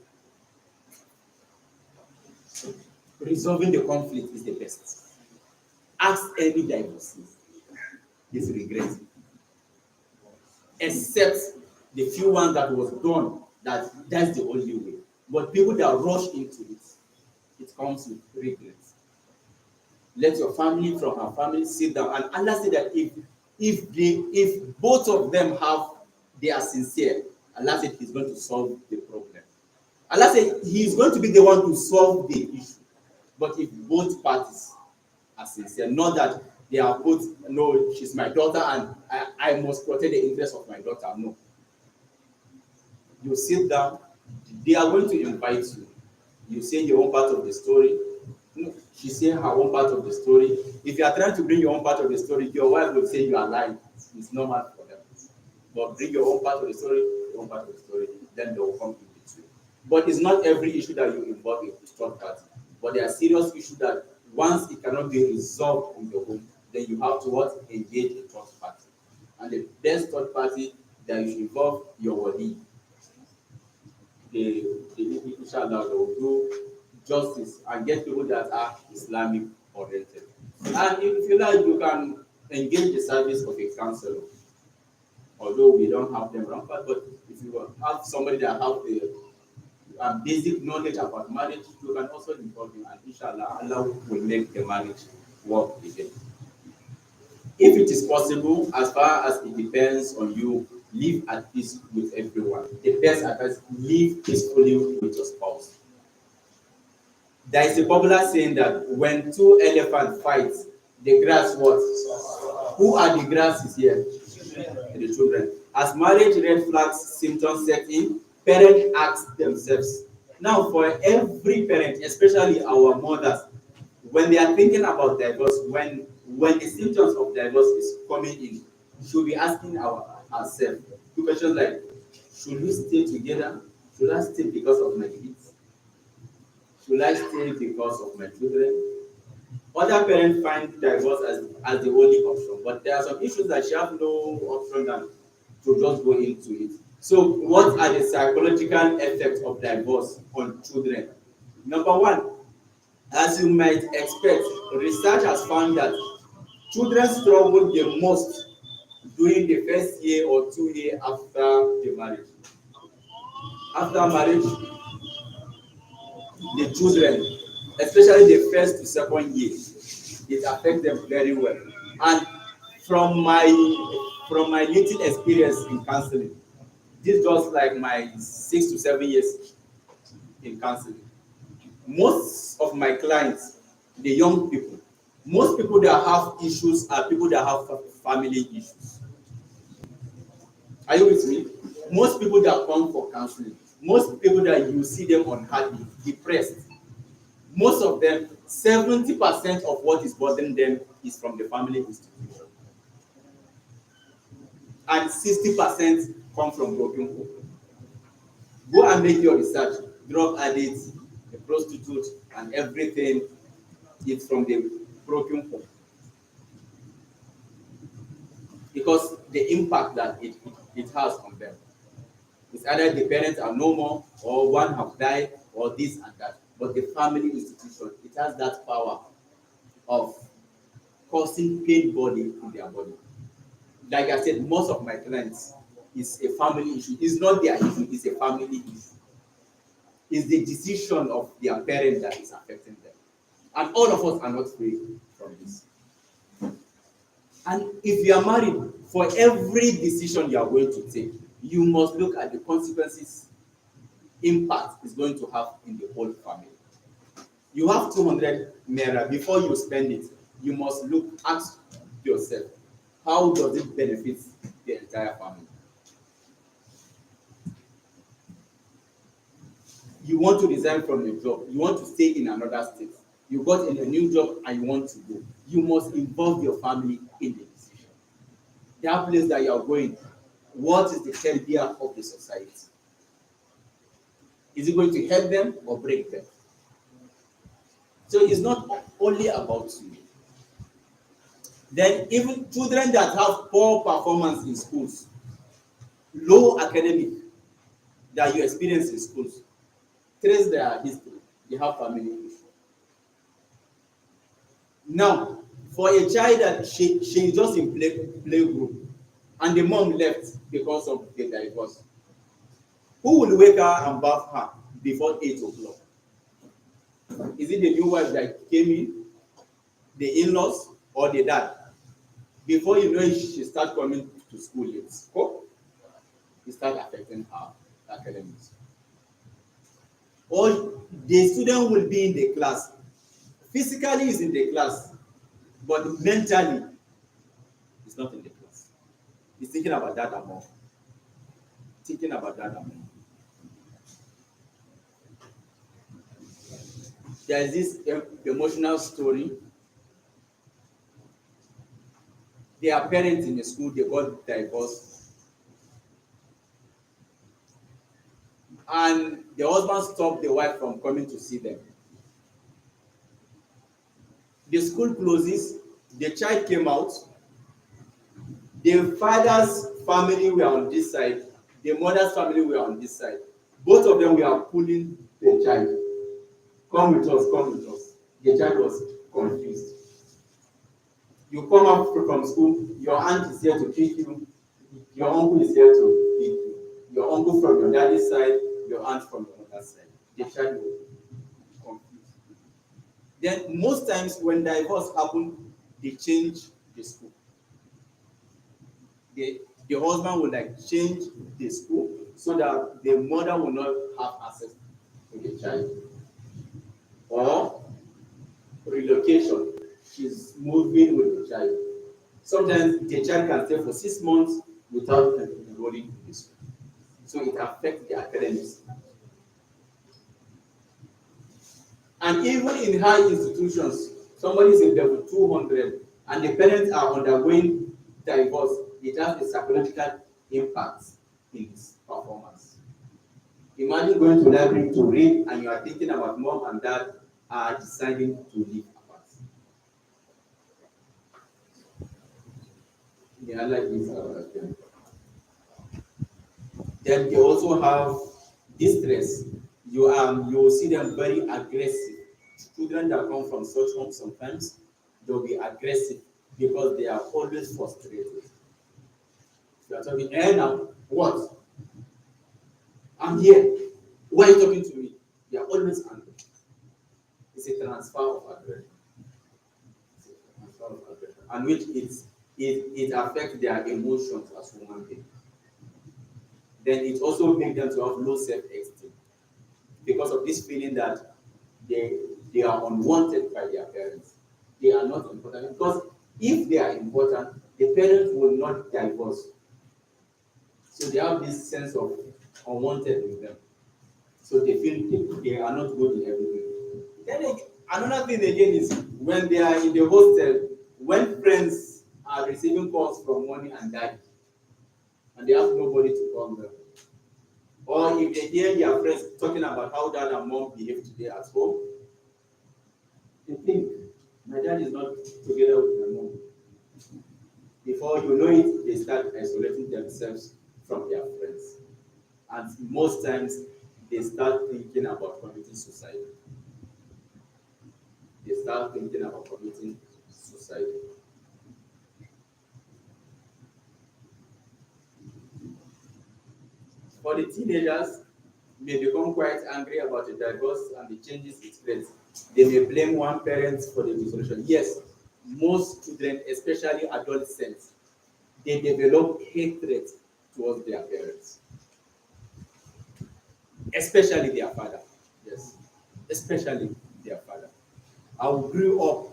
Resolving the conflict is the best. Ask any divorcee, is regret, except the few ones that was done. That's the only way. But people that rush into it, it comes with regret. Let your family from her family sit down, and Allah said that if both of them they are sincere, Allah said He's going to solve the problem. Allah said He's going to be the one to solve the issue. But if both parties are sincere, not that they are both, no, she's my daughter and I must protect the interest of my daughter. No. You sit down, they are going to invite you. You say your own part of the story. No, she say her own part of the story. If you are trying to bring your own part of the story, your wife will say you are lying. It's normal for them. But bring your own part of the story, your own part of the story, then they will come in between. But it's not every issue that you involve in third party. But there are serious issues that once it cannot be resolved in the home, then you have to engage a third party. And the best third party that you should involve your wali. Inshallah, they will do justice and get people that are Islamic oriented. And if you like, you can engage the service of a counselor. Although we don't have them rampant, but if you have somebody that have the basic knowledge about marriage, you can also involve him, and inshallah, Allah will make the marriage work again. If it is possible, as far as it depends on you, live at peace with everyone. The best advice: live peacefully with your spouse. There is a popular saying that when two elephants fight, the grass what? Who are the grasses here? The children. As marriage red flags symptoms set in, parents ask themselves. Now, for every parent, especially our mothers, when they are thinking about divorce, when the symptoms of divorce is coming in, we should be asking ourselves two questions like: should we stay together? Should I stay because of my kids? Should I stay because of my children? Other parents find divorce as the only option, but there are some issues that she have no option than to just go into it. So, what are the psychological effects of divorce on children? Number one, as you might expect, research has found that children struggle the most during the first year or 2 years after the marriage. After marriage, the children, especially the first to second year, it affects them very well. And from my little experience in counseling, this just like my 6 to 7 years in counseling. Most of my clients, the young people, most people that have issues are people that have family issues. Are you with me? Most people that come for counseling, most people that you see them unhappy, depressed, most of them, 70% of what is bothering them is from the family institution, and 60% come from broken home. Go and make your research. Drug addicts, the prostitute, and everything is from the broken home, because the impact that it has on them. It's either the parents are no more, or one have died, or this and that. But the family institution, it has that power of causing pain body in their body. Like I said, most of my clients is a family issue. It's not their issue, it's a family issue. It's the decision of their parent that is affecting them. And all of us are not free from this. And if you are married, for every decision you are going to take, you must look at the consequences, impact is going to have in the whole family. You have 200 naira. Before you spend it, you must ask yourself, how does it benefit the entire family? You want to resign from your job, you want to stay in another state, you got in a new job and you want to go, you must involve your family in the decision. That place that you are going, what is the tarbiyah of the society? Is it going to help them or break them? So it's not only about you. Then even children that have poor performance in schools, low academic that you experience in schools, trace their history. They have family issues. Now, for a child that she is just in play group and the mom left because of the divorce, who will wake her and bath her before 8 o'clock? Is it the new wife that came in, the in-laws, or the dad? Before you know it, she start coming to school late. Oh, it start affecting her academics. Or the student will be in the class, physically is in the class, but mentally is not in the class. He's thinking about that and more. Thinking about that and more. There is this emotional story. Their parents in the school, they got divorced, and the husband stopped the wife from coming to see them. The school closes, the child came out, the father's family were on this side, the mother's family were on this side. Both of them were pulling the child. Come with us, come with us. The child was confused. You come up from school, your aunt is here to pick you, your uncle is here to pick you. Your uncle from your daddy's side, your aunt from your mother's side. The child was confused. Then most times when divorce happen, they change the school. The husband will like change the school so that the mother will not have access to the child. Or relocation, she's moving with the child. Sometimes the child can stay for 6 months without enrolling in the school. So it affects the academics. And even in high institutions, somebody is in level 200 and the parents are undergoing divorce, it has a psychological impact in his performance. Imagine going to library to read and you are thinking about mom and dad are deciding to live apart. May Allah is our friend. Then they also have distress. You will see them very aggressive. Children that come from such homes sometimes they'll be aggressive because they are always frustrated. You are talking, now what? I'm here. Why are you talking to me? They are always angry. It's a transfer of aggression. It's a transfer of aggression, and which it affects their emotions as human beings. Then it also makes them to have low self-esteem because of this feeling that they are unwanted by their parents. They are not important because if they are important, the parents will not divorce. So they have this sense of unwanted with them. So they feel they are not good in everything. Then another thing again is when they are in the hostel, when friends are receiving calls from mommy and daddy, and they have nobody to call them. Or if they hear their friends talking about how dad and mom behave today at home, they think, my dad is not together with my mom. Before you know it, they start isolating themselves from their friends. And most times, they start thinking about committing suicide. They start thinking about committing suicide. For the teenagers, may become quite angry about the divorce and the changes it creates. They may blame one parent for the dissolution. Yes, most children, especially adolescents, they develop hatred towards their parents, especially their father. Yes, especially their father. I grew up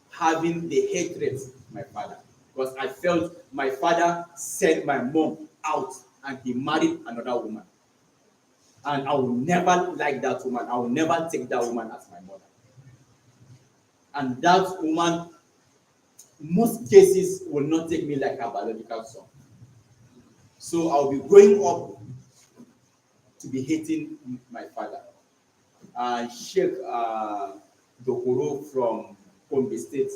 having the hatred to my father because I felt my father sent my mom out and he married another woman. And I will never like that woman. I will never take that woman as my mother. And that woman, most cases, will not take me like her biological son. So I'll be growing up to be hating my father. Sheikh Dokoro from Gombe State,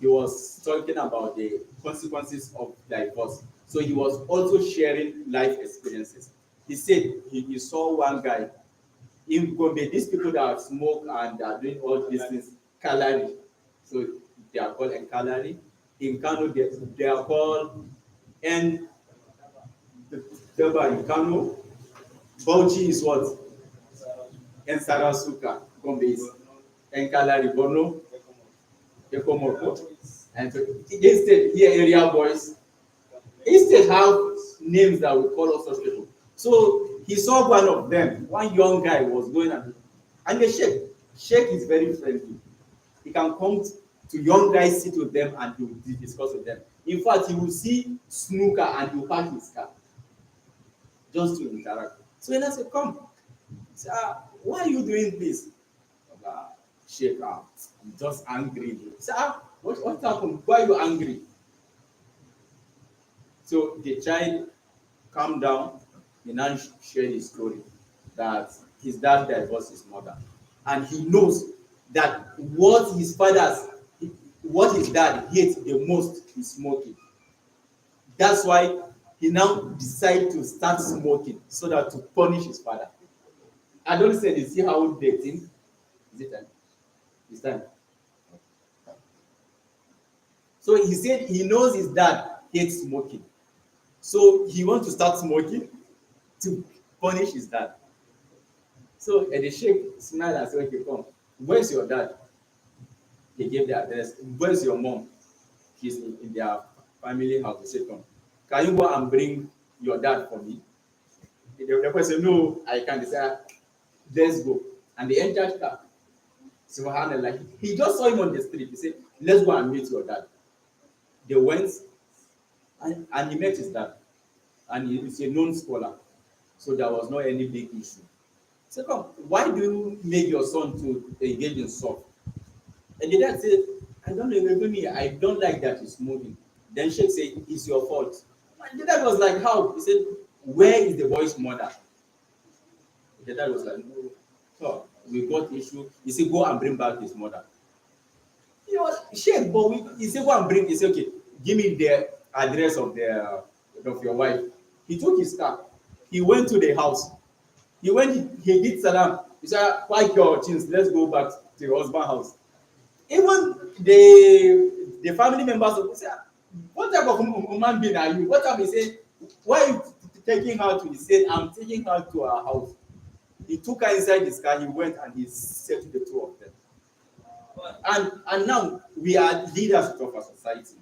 he was talking about the consequences of divorce. So he was also sharing life experiences. He said he saw one guy in Gombe, these people that smoke and are doing all these things, Kalari. So they are called Kalari. In Kano, they are called N. In Kano, Bauchi is what? En Sarasuka, Gombe is Kalari, Bono, Ekomoko. And so instead, here area boys, instead have names that we call us such people. So he saw one of them, one young guy was going and the sheikh is very friendly. He can come to young guys, sit with them and he will discuss with them. In fact, he will see snooker and he will park his car just to interact. So when I said, come, say, why are you doing this? Sheikh, I'm just angry. Say, what happened? Why are you angry? So the child calmed down. He now shared his story that his dad divorced his mother, and he knows that what his dad hates the most is smoking. That's why he now decided to start smoking so that to punish his father. I don't say you see how they think. Is it time? It's time. So he said he knows his dad hates smoking. So he wants to start smoking to punish his dad. So the sheikh smiled and said, okay, come. Where's your dad? He gave the address. Where's your mom? She's in their family house. He said, come. Can you go and bring your dad for me? The person, no, I can't. He said, let's go. And they entered car. Subhanallah. He just saw him on the street. He said, let's go and meet your dad. They went and he met his dad. And he is a known scholar. So there was not any big issue. So come, why do you make your son to engage in sport? And the dad said, I don't know, me, I don't like that he's moving. Then Sheikh said, it's your fault. And the dad was like, how? He said, where is the boy's mother? The dad was like, no. So we got issue. He said, go and bring back his mother. He was Sheikh, but he said, go and bring. He said, okay, give me the address of your wife. He took his car. He went to the house. He did salam. He said, "Quite your chins, let's go back to your husband's house." Even the family members will say, "What type of human being are you?" What type? He said, "Why are you taking her to?" He said, "I'm taking her to our house." He took her inside his car. He went and he settled the two of them. And now we are leaders of our society.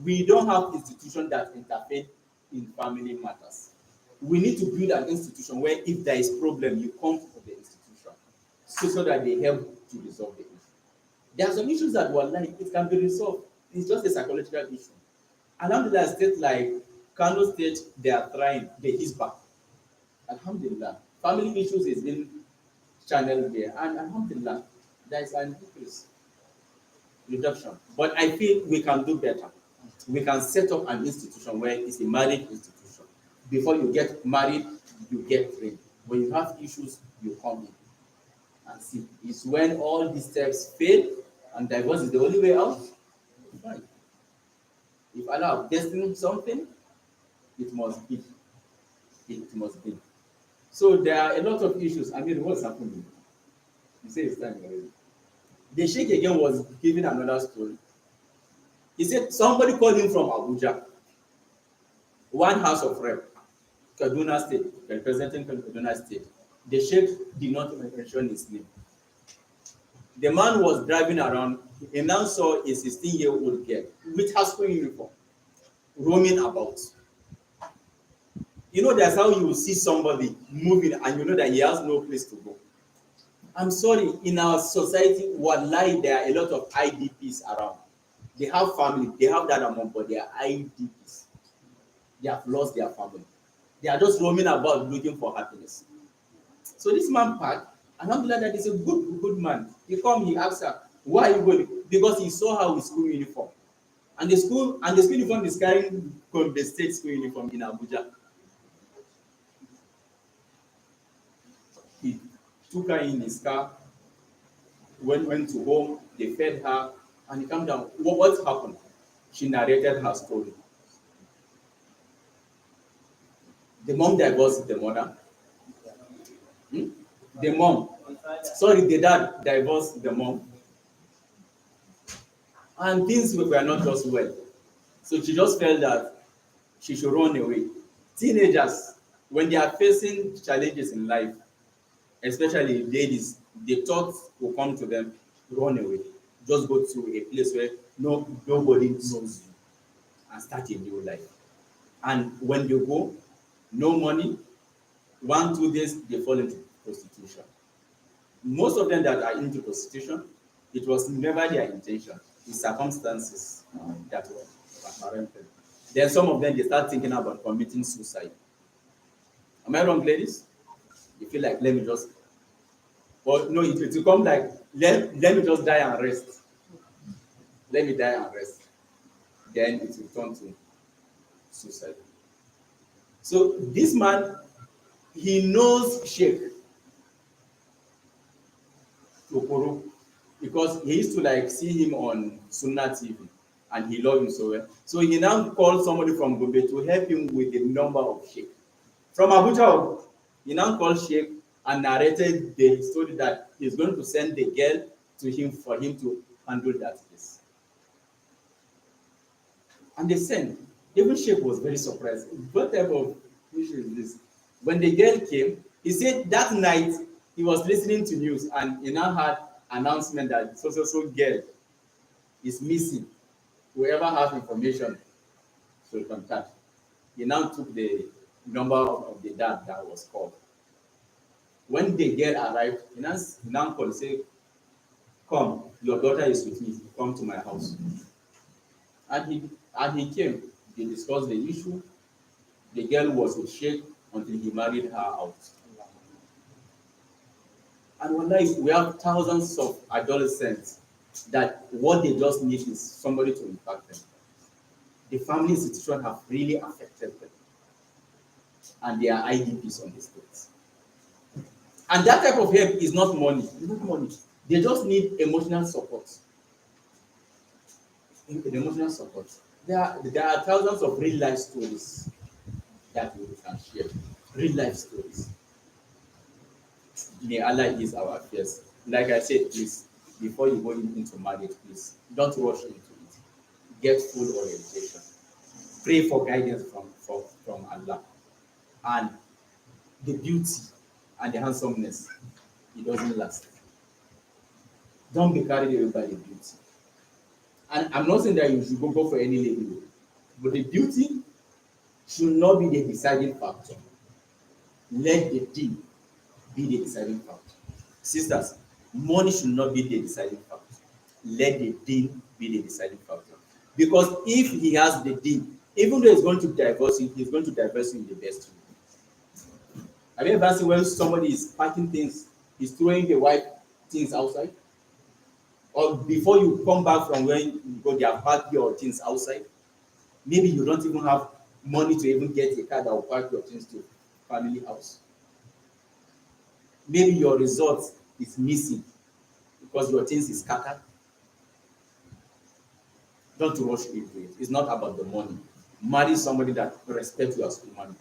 We don't have institutions that interfere in family matters. We need to build an institution where if there is problem, you come to the institution so that they help to resolve the issue. There are some issues that were like it can be resolved. It's just a psychological issue. Alhamdulillah, state like Kano State, they are trying the Hisbah. Alhamdulillah, family issues is being channeled there, and Alhamdulillah, there is an increase, reduction. But I feel we can do better. We can set up an institution where it's a marriage institution. Before you get married, you get trained. When you have issues, you come in and see. It's when all these steps fail and divorce is the only way out. Fine. If Allah has destined something, it must be. It must be. So there are a lot of issues. I mean, what's happening? You say it's time already. The Sheikh again was giving another story. He said somebody called him from Abuja, one house of rep, Kaduna State, representing Kaduna State. The Sheikh did not mention his name. The man was driving around. He now saw a 16-year-old girl with her school uniform roaming about. You know, that's how you will see somebody moving and you know that he has no place to go. I'm sorry, in our society, wallahi, there are a lot of IDPs around. They have family, they have that amount, but they are IDPs. They have lost their family. They are just roaming about looking for happiness. So this man parked, alhamdulillah, that is a good man. He come, he asked her, why are you going? Because he saw her with school uniform. And the school uniform is carrying the state school uniform in Abuja. He took her in his car, went to home, they fed her, and he came down. What happened? She narrated her story. The mom divorced the mother. The dad divorced the mom. And things were not just well. So she just felt that she should run away. Teenagers, when they are facing challenges in life, especially ladies, the thoughts will come to them, run away. Just go to a place where nobody knows you and start a new life. And when you go, no money, 1-2 days, they fall into prostitution. Most of them that are into prostitution, it was never their intention. It's circumstances that were parented. Then some of them, they start thinking about committing suicide. Am I wrong, ladies? You feel like, let me just, or no, it will come like, let me just die and rest. Let me die and rest. Then it will turn to suicide. So this man, he knows Sheikh Okoro because he used to like see him on Sunnah TV and he loved him so well. So he now called somebody from Gombe to help him with the number of Sheikh. From Abuja, he now called Sheikh and narrated the story that he's going to send the girl to him for him to handle that case. And they sent. Even Sheikh was very surprised. What type of issue is this? When the girl came, he said that night he was listening to news and he now had announcement that so girl is missing. Whoever has information should contact. He now took the number of the dad that was called. When the girl arrived, he now called, say, come, your daughter is with me, come to my house. And he came. They discussed the issue. The girl was with Sheikh until he married her out. And one day we have thousands of adolescents that what they just need is somebody to impact them. The family situation have really affected them, and they are IDPs on the streets. And that type of help is not money. It's not money. They just need emotional support. Emotional support. There are thousands of real life stories that we can share. Real life stories. May Allah ease our affairs. Like I said, please, before you go into marriage, please don't rush into it. Get full orientation. Pray for guidance from Allah. And the beauty and the handsomeness, it doesn't last. Don't be carried away by the beauty. And I'm not saying that you should go for any lady, but the beauty should not be the deciding factor. Let the deal be the deciding factor. Sisters, money should not be the deciding factor. Let the deal be the deciding factor. Because if he has the deal, even though he's going to divorce you, he's going to divorce you in the best way. Have you ever seen when somebody is packing things, he's throwing the white things outside? Or before you come back from where you go, they have packed your things outside. Maybe you don't even have money to even get a car that will pack your things to family house. Maybe your result is missing because your things is scattered. Don't rush into it. It's not about the money. Marry somebody that respects you as human.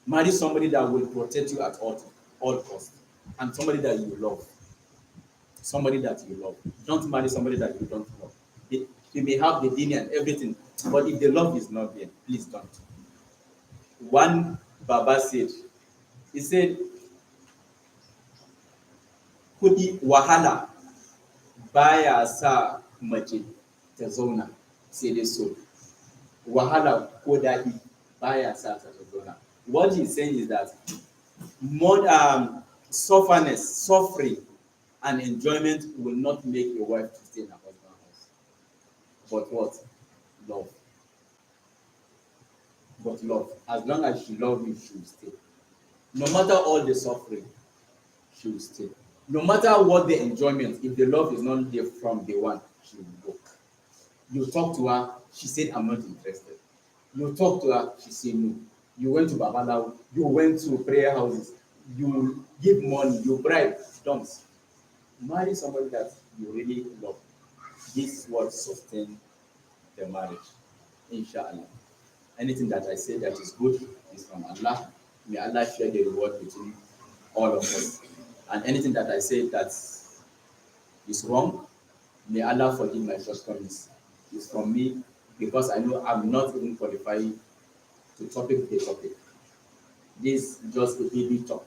Marry somebody that will protect you at all costs, and somebody that you love. Somebody that you love. Don't marry somebody that you don't love. They may have the deen and everything, but if the love is not there, please don't. One Baba said, he said, kudi wahala baya sa mace ta zauna sai dai so. Wahala ko daɗi baya sa ta zauna. What he's saying is that more suffering and enjoyment will not make a wife to stay in her husband's house. But what? Love. But love. As long as she loves you, she will stay. No matter all the suffering, she will stay. No matter what the enjoyment, if the love is not there from day one, she will go. You talk to her, she said, I'm not interested. You talk to her, she said no. You went to Babalawo, you went to prayer houses, you give money, you bribe. Don't. Marry somebody that you really love. This is what sustains the marriage. Inshallah. Anything that I say that is good is from Allah. May Allah share the reward between all of us. And anything that I say that is wrong, may Allah forgive my shortcomings. It's from me because I know I'm not even qualified to topic the topic. This is just a baby talk.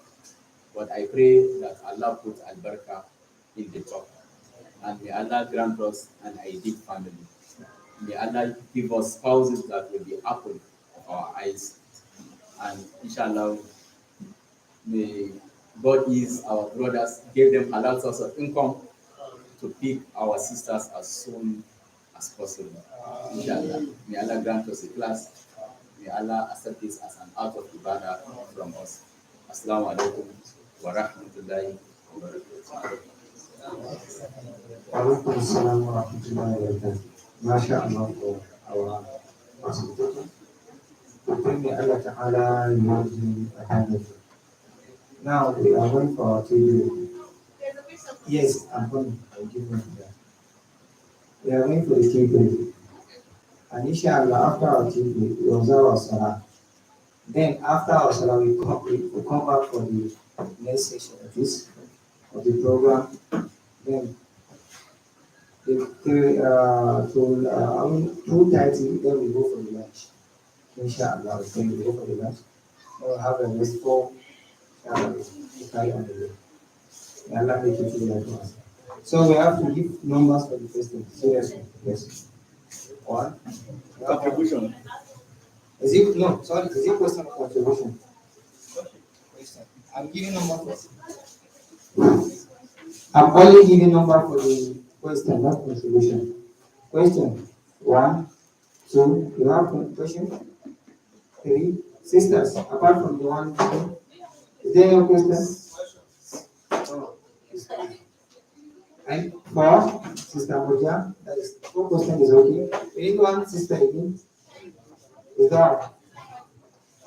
But I pray that Allah put al-barakah in the talk. And may Allah grant us an ideal family. May Allah give us spouses that will be apple of our eyes. And inshallah, may God ease our brothers, give them halal source of income to pick our sisters as soon as possible. Inshallah. May Allah grant us a class. May Allah accept this as an act of ibadah from us. Assalamu alaikum wa rahmatullahi wa barakatuh. Alaikum assalam wa rahmatullahi wa barakatuh. MashaAllah for our presentation. We pray may Allah Ta'ala reward you abundantly. Now we are going for our TV. Yes, I'm going. I'll give you that. We are going for the TV. And inshallah, after our TV, we observe our salah. Then after our salah, we come back for the next section of the program. Then to 2:30, then we go for the lunch. Inshallah, then we go for the lunch. We'll have a restful to carry on the day. May Allah make it easy for us. So we have to give numbers for the question. Seriously, yes. One. Contribution. Is it no? Sorry, is it question or contribution? Question. I'm giving number for. I'm only giving number for the question, not contribution. Question. One, two. You have question. Three. Sisters. Apart from the one. Two, is there any question? Oh, and four. Sister Moja. That is four question is okay. We need one sister again. Is that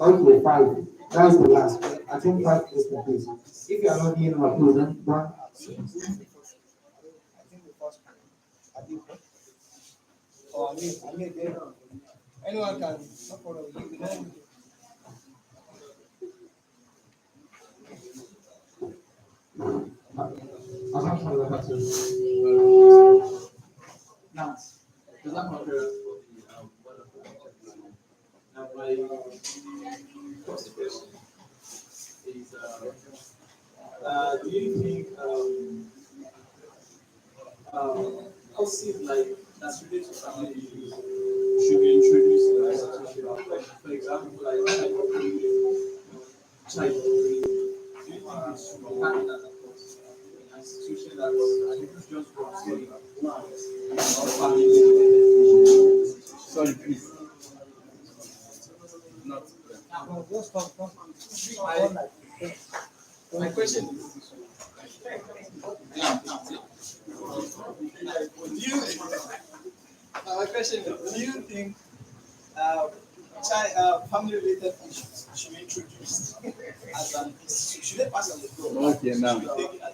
okay? Five. That is the last. I think five question, please. If you are not giving number, please. One. I think the first one. Oh, I mean, there. Anyone can. No problem. You know. Now, does that matter? Now, my first question is, do you think houses like that's related to family issues should be introduced in the institution? Like, for example, like child pornography. Do you think it should be handled as an institution that just for family related? Sorry, please. Not. My question is. Do you, my question is, do you think family related issues should be introduced as an institution? Should they pass as a law? Okay, now. Should be taken as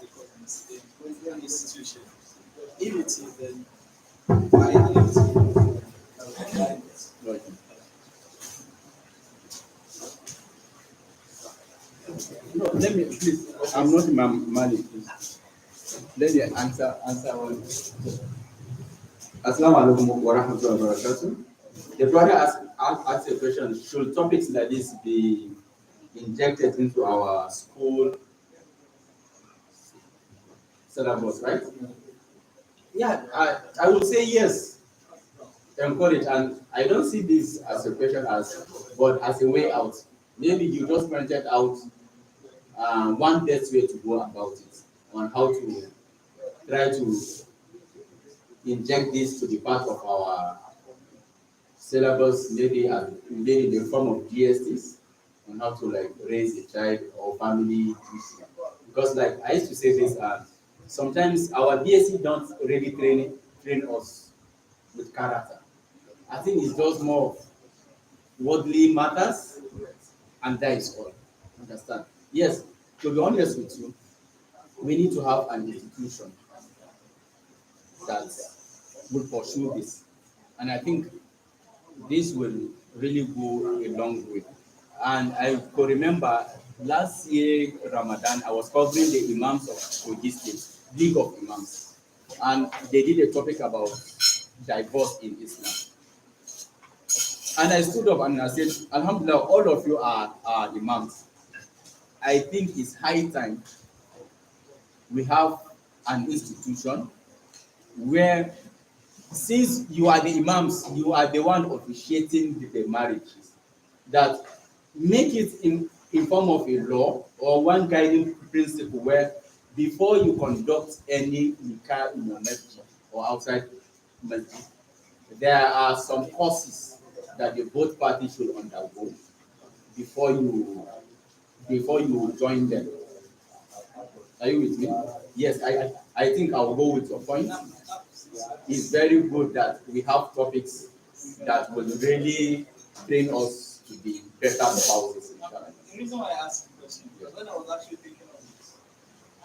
an institution? If it is, then why not? Okay. No, let me please. I'm not Imam Malik. Please. Let me answer one. Assalamu alaikum wa rahmatullahi wa barakatuh. The brother asked a question: should topics like this be injected into our school syllabus? Right? Yeah, I would say yes. Encourage, and I don't see this as a question but as a way out. Maybe you just pointed out one best way to go about it on how to try to inject this to be part of our syllabus, maybe in the form of GSTs on how to like raise a child or family. Because like I used to say this, sometimes our BSc don't really train us with character. I think it's just more of worldly matters, and that is all. Understand? Yes, to be honest with you, we need to have an institution that will pursue this. And I think this will really go a long way. And I could remember last year, Ramadan, I was covering the Imams of Kogi State, League of Imams. And they did a topic about divorce in Islam. And I stood up and I said, Alhamdulillah, all of you are Imams. I think it's high time we have an institution where, since you are the Imams, you are the one officiating the marriages, that make it in form of a law or one guiding principle where before you conduct any nikah in your masjid or outside masjid, there are some courses that the both parties should undergo before you join them. Are you with me? Yes, I think I'll go with your point. It's very good that we have topics that will really train us to be better spouses. The reason why I asked the question is when I was actually thinking of this,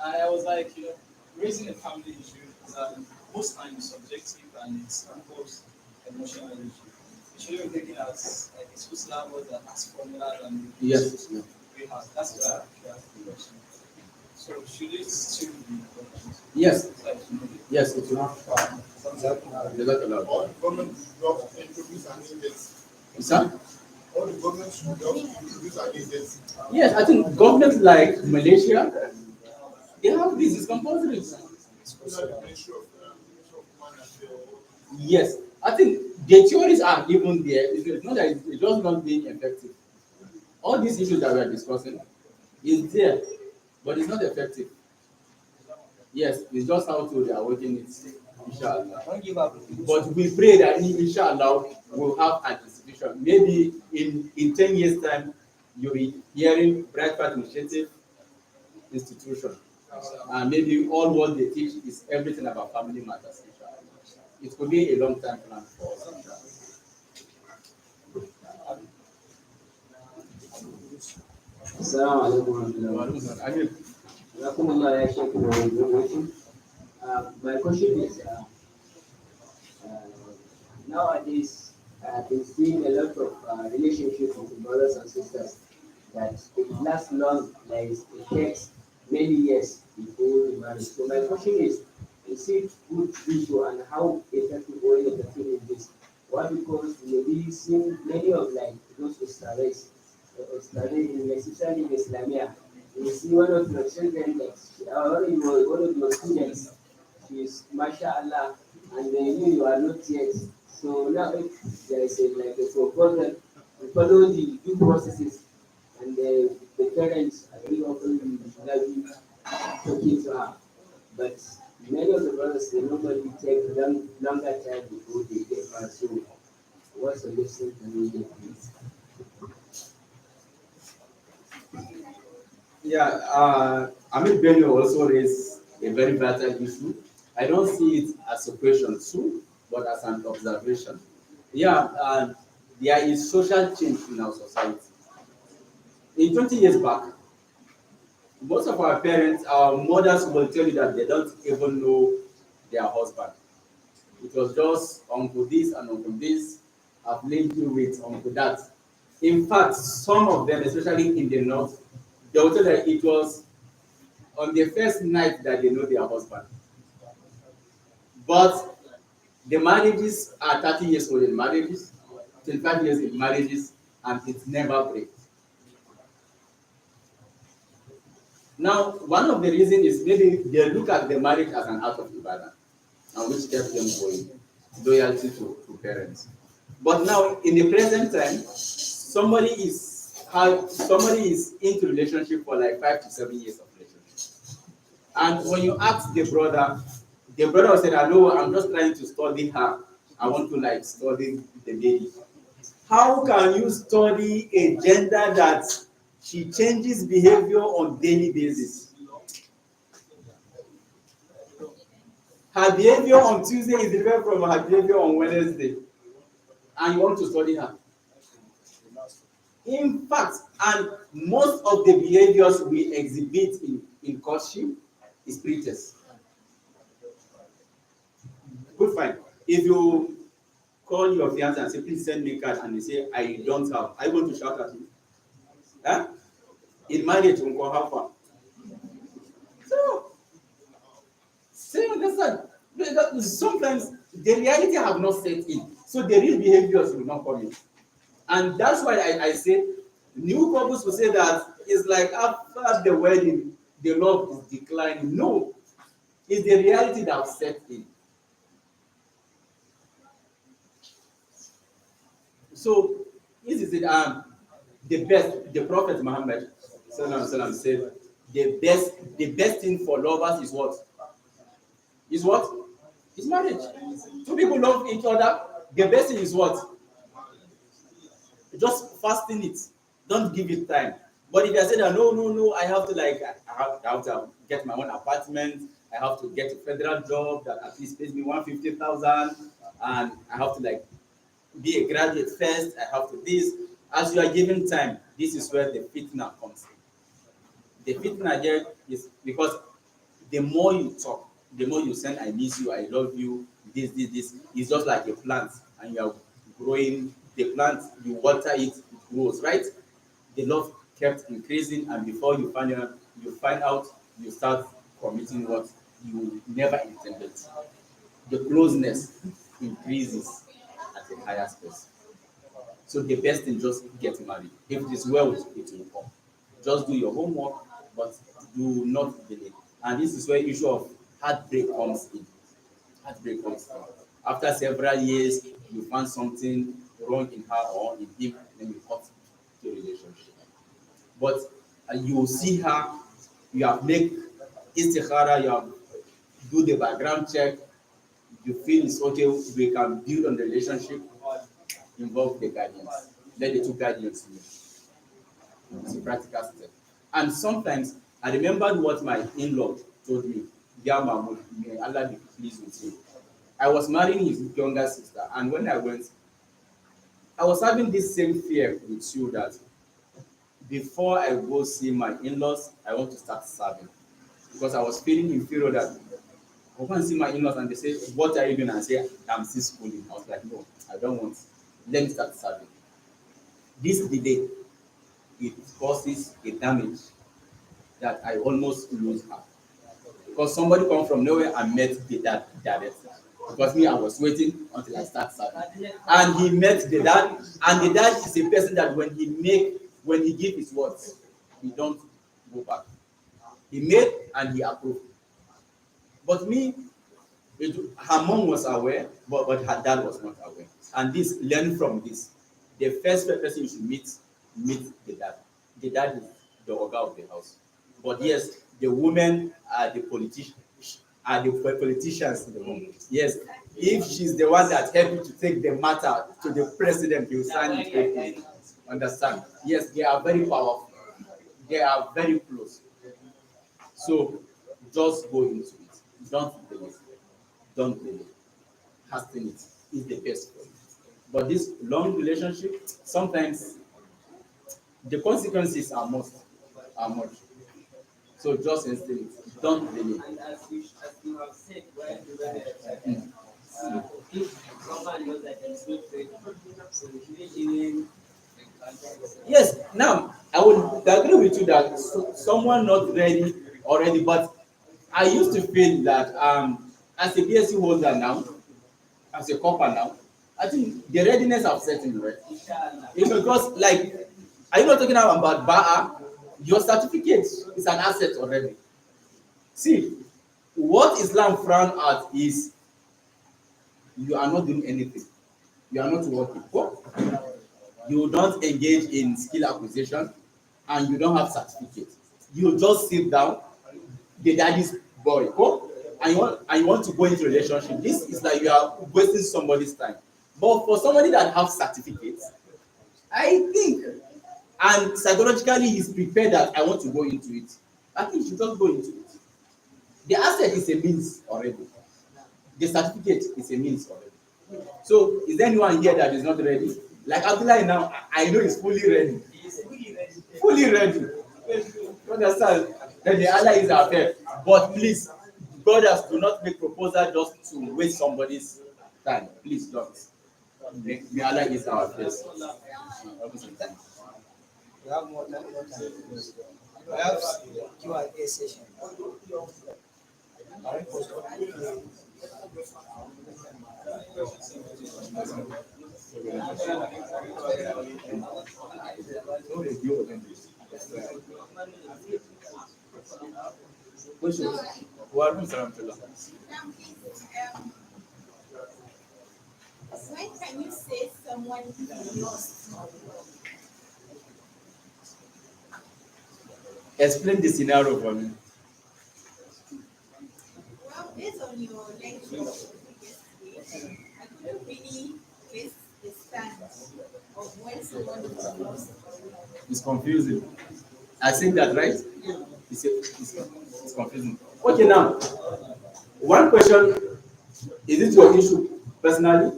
I was like, raising a family issue is most times subjective and it's involves emotional issue. It shouldn't be taken as like a school syllabus that has formulas and yes, that's what I asked the question. So should it still be important? Yes. Yes, it will not. All government should introduce an agency. Sir? All the government should introduce an agency. Yes, I think government like Malaysia, they have this, it's compulsory. Under the ministry of man and Yes, I think the theories are even there. It's not that it's just not being effective. All these issues that we are discussing is there, but it's not effective. Yes, it's just how to they are working it, inshallah. Don't give up. But we pray that inshallah we'll have an institution. Maybe in 10 years' time, you'll be hearing Bright Path Initiative institution. And maybe all what they teach is everything about family matters, inshallah. It could be a long time plan for us, inshallah. السلام عليكم ورحمة الله وبركاته. I mean, جزاكم الله يا شيخ for your information. My question is, nowadays I've been seeing a lot of relationships with brothers and sisters that it lasts long, like it takes many years before the marriage. So my question is it good issue and how effective or ineffective is this? Why? Because we see many of like those studies in especially in Islamia. You see one of your children, like, one of your students, she is mashallah, and you are not yet. So now if there is like a proposal, we follow the due processes, and the parents agree upon the should talking to her. But many of the brothers they normally take longer time before they get her. So what solution can we get, please? yeah, Amit Benyo also raised a very vital issue. I don't see it as a question too, but as an observation. Yeah, there is social change in our society. In 20 years back, most of our parents, our mothers will tell you that they don't even know their husband. It was just uncle this and uncle this. I've linked you with uncle that. In fact, some of them, especially in the north, they will tell that it was on the first night that they know their husband. But the marriages are 30 years old in marriages, 25 years in marriages, and it never breaks. Now, one of the reasons is maybe they look at the marriage as an act of ibadah, and which kept them going, loyalty to parents. But now, in the present time, somebody is into relationship for like 5 to 7 years of relationship. And when you ask the brother will say, "No, I'm just trying to study her. I want to like study the lady." How can you study a gender that she changes behavior on daily basis? Her behavior on Tuesday is different from her behavior on Wednesday, and you want to study her. In fact, and most of the behaviors we exhibit in courtship is pretense. Good, fine. If you call your fiance and say, "Please send me card," and they say, "I don't have," are you going to shout at him? Huh? In marriage, you go how far? So you understand? Because sometimes the reality have not set in, so the real behaviors will not come in. And that's why I say new couples will say that it's like after the wedding, the love is declining. No, it's the reality that set in. So this is it. The Prophet Muhammad sallallahu alaihi wasallam said the best thing for lovers is what? Is what? Is marriage. Two people love each other. The best thing is what? Just fasting it. Don't give it time. But if I say that no, I have to like I have to get my own apartment. I have to get a federal job that at least pays me 150,000, and I have to like be a graduate first. I have to this. As you are given time, this is where the fitna comes in. The fitna here is because the more you talk, the more you send, "I miss you, I love you," this. It's just like a plant, and you are growing the plant, you water it, it grows, right? The love kept increasing, and before you find out, you start committing what you never intended. The closeness increases at a higher space. So the best thing, just get married. If it is well, it will come. Just do your homework, but do not delay. And this is where issue of heartbreak comes in. Heartbreak comes in. After several years, you find something wrong in her or in him, then you cut the relationship. But you see her, you have make istikhara, you have do the background check, you feel it's okay, we can build on the relationship, involve the guardians. Let the two guardians know. It's a practical step. And sometimes I remembered what my in-law told me, dear Mahmoud, may Allah be pleased with you. I was marrying his younger sister, and when I went, I was having this same fear with you that before I go see my in-laws, I want to start serving. Because I was feeling inferior that I go and see my in-laws and they say, what are you doing? And I say, I'm still schooling. I was like, no, I don't want. Let me start serving. This delay, it causes a damage that I almost lose her. Because somebody come from nowhere and met the dad directly. Because me, I was waiting until I start serving. And he met the dad, and the dad is a person that when he give his words, he don't go back. He made and he approved. But me, her mom was aware, but her dad was not aware. And this, learn from this. The first person you should meet the dad. The dad is the oga of the house. But yes, the women are the politicians in the home. Yes, if she's the one that helped you to take the matter to the president, you sign it. Understand? Yes, they are very powerful. They are very close. So just go into it. Don't delay. Don't delay. Hasten it is the best for you. But this long relationship, sometimes the consequences are much. So just instill it. Don't delay. And as you have said, where if someone knows that there is no trade, so usually Yes, now I would agree with you that someone not ready already, but I used to feel that as a BSc holder now, as a copper now, I think the readiness have set in, right? It's because, like, are you not talking about BAA? Your certificate is an asset already. See, what Islam frown at is you are not doing anything. You are not working. Oh, you don't engage in skill acquisition, and you don't have certificate. You just sit down, the daddy's boy, oh, and you want to go into relationship. This is like you are wasting somebody's time. But for somebody that have certificates, I think, and psychologically he's prepared that I want to go into it, I think you should just go into it. The asset is a means already. The certificate is a means already. So is there anyone here that is not ready? Like Abdullah now, I know he's fully ready. Fully ready. You understand? Then the Allah is our fair. But please, brothers, do not make proposal just to waste somebody's time. Please don't. May Allah is our face. We have more time. Perhaps Q&A session. When can you say someone is lost? Explain the scenario for me. Well, based on your lecture yesterday, I couldn't really place the stand of when someone is lost. It's confusing. I think that right? It's confusing. Okay, now, one question, is it your issue personally?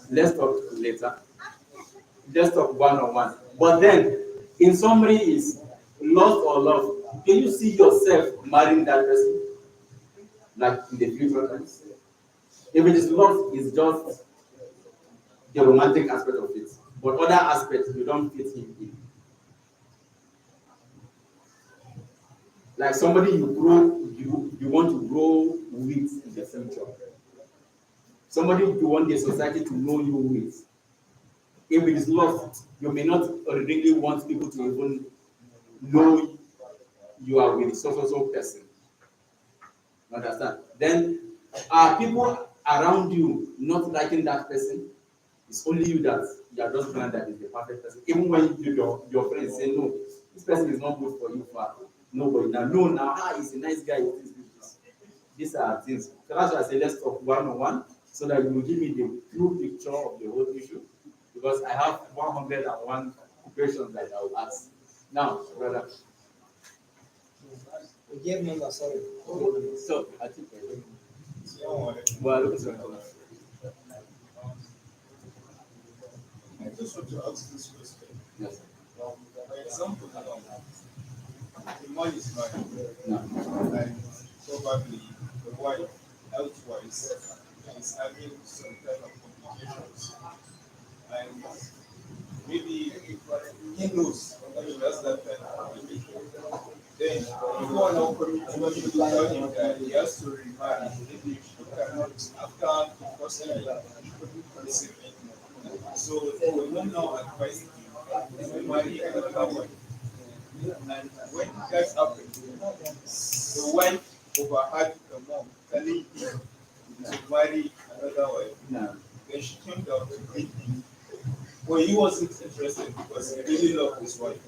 Let's talk later. Let's talk one on one. But then, in summary, is lost or love. Can you see yourself marrying that person? Like in the future times? If it is lost, it's just the romantic aspect of it. But other aspects, you don't fit him in. Like somebody you want to grow with in the future. Somebody you want the society to know you with. If it is lost, you may not really want people to even know you are with so person. Understand? then are people around you not liking that person? It's only you that you are just glad that is the perfect person. Even when your friends say no, this person is not good for you, for nobody now. No, now he's a nice guy. This. These are things. So that's why I say let's talk one on one so that you will give me the true picture of the whole issue. Because I have 101 questions that I will ask. Now, brother. We gave number, sorry. So I think So, well look at I just want to ask this question. yes. For example, the man is married, No. and probably the wife, health-wise, is having some kind of complications, and maybe he knows that he has that kind of complication. Then you are now coming to tell him that he has to remarry. Maybe she cannot after the first time he couldn't conceive anymore. So they will now advise him to marry another wife. And when that happened, the wife overheard the mom telling him to marry another wife. No. Then she came down to greet him. But he wasn't interested because he really loved his wife.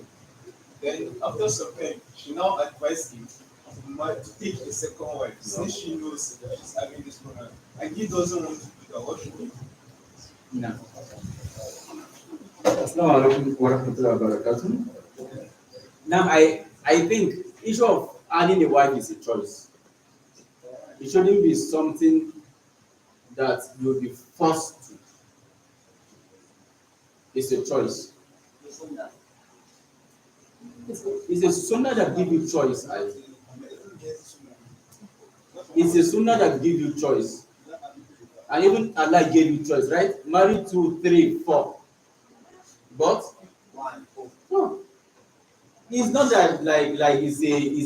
Then after some time, she now advised him to take a second wife since she knows that she's having this problem. And he doesn't want to do that. What should he do? No. Assalamu alaikum wa rahmatullahi wa barakatuh. Now I think issue of adding a wife is a choice. It shouldn't be something that you'll be forced to. It's a choice. It's a sunnah that give you choice. It's a sunnah that give you choice. And even Allah gave you choice, right? Marry 2, 3, 4. But no. It's not that like it's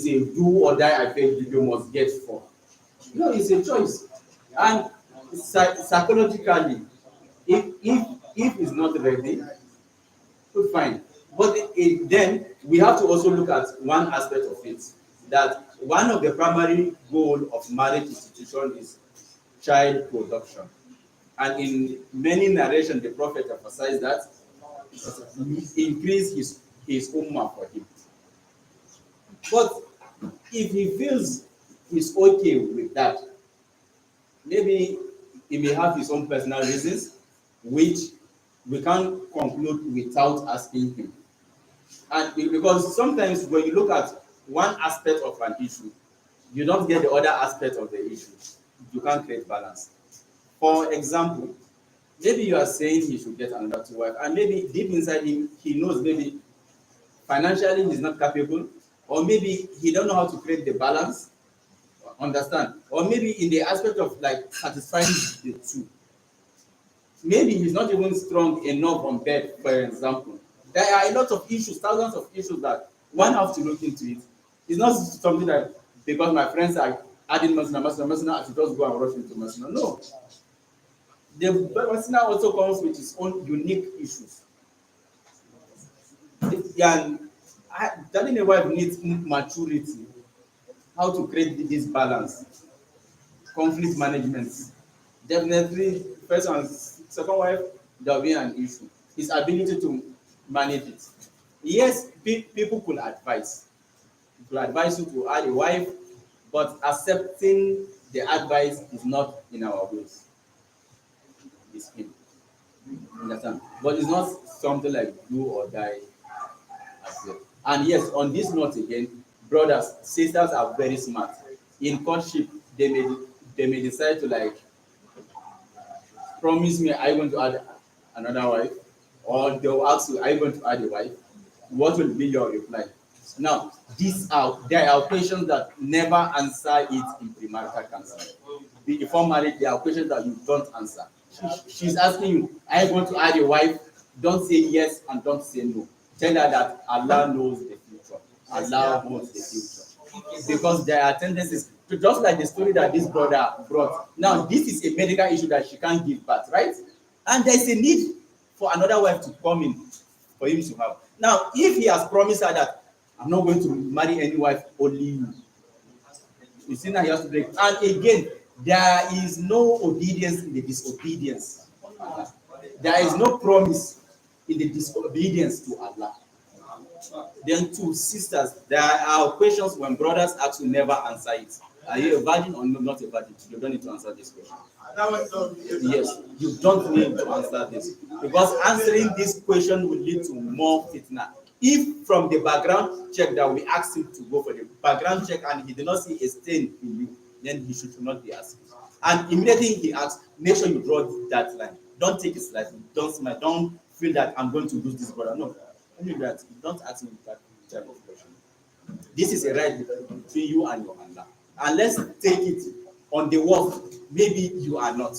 a do or die I beg you must get 4. No, it's a choice. And psychologically, if it's not ready, fine. But then we have to also look at one aspect of it, that one of the primary goal of marriage institution is child production. And in many narrations, the prophet emphasized that increase his ummah for him. But if he feels he's okay with that, maybe he may have his own personal reasons, which we can't conclude without asking him. And because sometimes when you look at one aspect of an issue, you don't get the other aspect of the issue. You can't create balance. For example, maybe you are saying he should get another 2 wives, and maybe deep inside him, he knows maybe financially he's not capable, or maybe he don't know how to create the balance, understand? Or maybe in the aspect of like satisfying the two. Maybe he's not even strong enough on bed, for example. There are a lot of issues, thousands of issues that one has to look into it. It's not something that because my friends are adding masina, I should just go and rush into masina. No. The masina also comes with its own unique issues. And telling a wife needs maturity, how to create this balance, conflict management. Definitely, first and second wife, there will be an issue. His ability to manage it. Yes, people could advise. People advise you to add a wife, but accepting the advice is not in our ways. It's him. Understand? But it's not something like do or die as well. And yes, on this note again, brothers, sisters are very smart. In courtship, they may decide to like promise me, are you going to add another wife? Or they'll ask you, are you going to add a wife? What will be your reply? Now, there are questions that never answer it in premarital counseling. Before marriage, there are questions that you don't answer. She's asking you, are you going to add a wife? Don't say yes and don't say no. Tell her that Allah knows the future. Allah knows the future. Because there are tendencies, just like the story that this brother brought. Now, this is a medical issue that she can't give birth, right? And there's a need for another wife to come in for him to have. Now, if he has promised her that I'm not going to marry any wife, only you, You see now he has to break. And again, there is no obedience in the disobedience. There is no promise in the disobedience to Allah. Then two sisters, there are questions when brothers ask you never answer it. Are you a virgin or not a virgin? You don't need to answer this question. Yes, you don't need to answer this because answering this question will lead to more fitna. If from the background check that we asked him to go for the background check and he did not see a stain in you, then he should not be asked. And immediately he asks, make sure you draw that line. Don't take it lightly. Don't smile. Don't feel that I'm going to lose this brother. No, only that. Don't ask me that type of question. This is a right between you and your Allah. And let's take it on the work. Maybe you are not.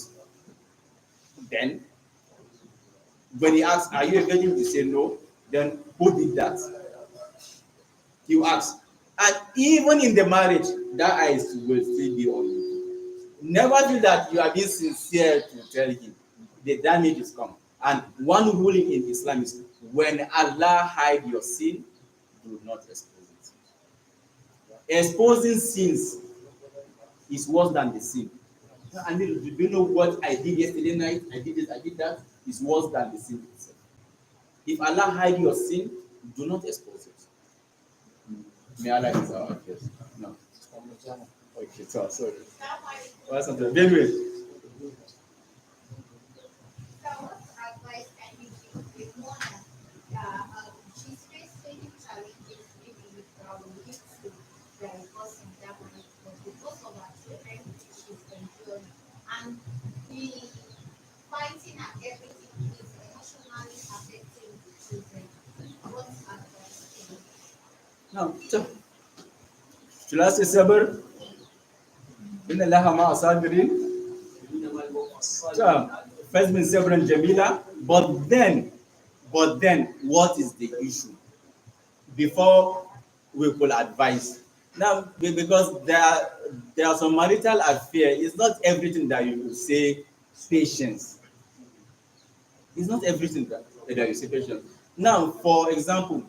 Then, when he asks, are you a virgin? You say no. Then who did that? You ask. And even in the marriage, that eyes will still be on you. Never feel that you are being sincere to tell him. The damage is come. And one ruling in Islam is when Allah hide your sin, do not expose it. Exposing sins is worse than the sin. I mean, do you know what I did yesterday night? I did this, I did that. It's worse than the sin itself. If Allah hide your sin, do not expose it. May Allah is our affairs. No. Okay, sorry. What's on the Benue? So what advice can you give a mother she's facing challenges maybe with linked to the divorce in that marriage, but because of her children she's enduring and the fighting and everything is emotionally affecting the children. What advice can you give? No, should I say sabr? Inna Allah ma'a sabirin. First means sabr and jamila, but then, what is the issue? Before we could advise. Now, because there are some marital affair, it's not everything that you will say patience. It's not everything that you say patience. Now, for example,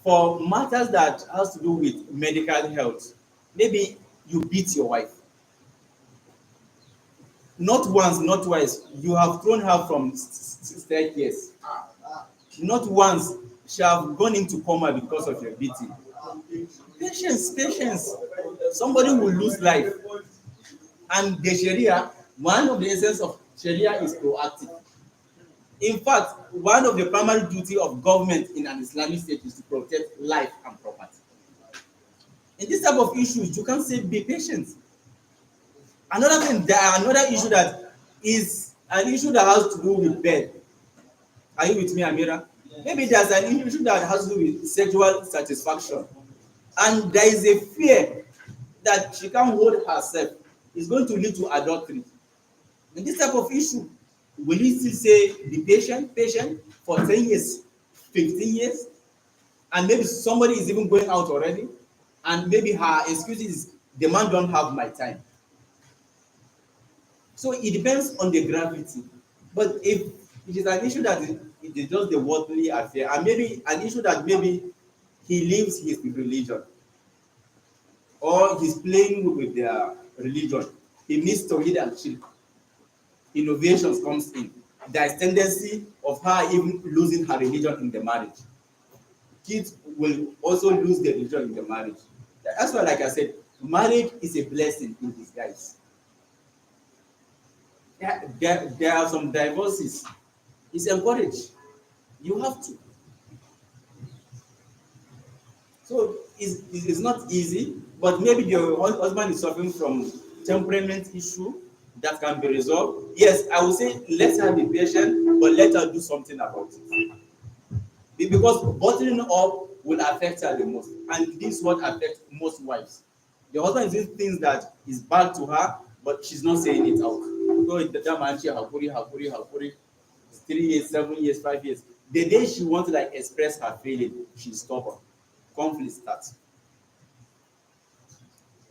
for matters that has to do with medical health, maybe you beat your wife. Not once, not twice. You have thrown her from staircase. Not once she have gone into coma because of your beating. Patience. Somebody will lose life. And the Sharia, one of the essence of Sharia is proactive. In fact, one of the primary duty of government in an Islamic state is to protect life and property. In this type of issues, you can say be patient. Another thing, another issue that is an issue that has to do with bed. Are you with me, Amira? Maybe there's an issue that has to do with sexual satisfaction. And there is a fear that she can't hold herself. It's going to lead to adultery. In this type of issue, will you still say be patient for 10 years, 15 years? And maybe somebody is even going out already. And maybe her excuse is, the man don't have my time. So it depends on the gravity. But if it is an issue that it is just the worldly affair, and maybe an issue that maybe he leaves his religion, or he's playing with their religion, he needs to lead and shirk. Innovations comes in. There is tendency of her even losing her religion in the marriage. Kids will also lose their religion in the marriage. That's why, like I said, marriage is a blessing in disguise. There are some divorces. It's encouraged. You have to. So it's not easy, but maybe the husband is suffering from temperament issue that can be resolved. Yes, I would say let her be patient, but let her do something about it. Because bottling up will affect her the most, and this is what affects most wives. The husband is doing things that is bad to her, but she's not saying it out. So that man, she hakuri, 3 years, 7 years, 5 years. The day she wants to like express her feeling, she's stubborn. Conflict starts.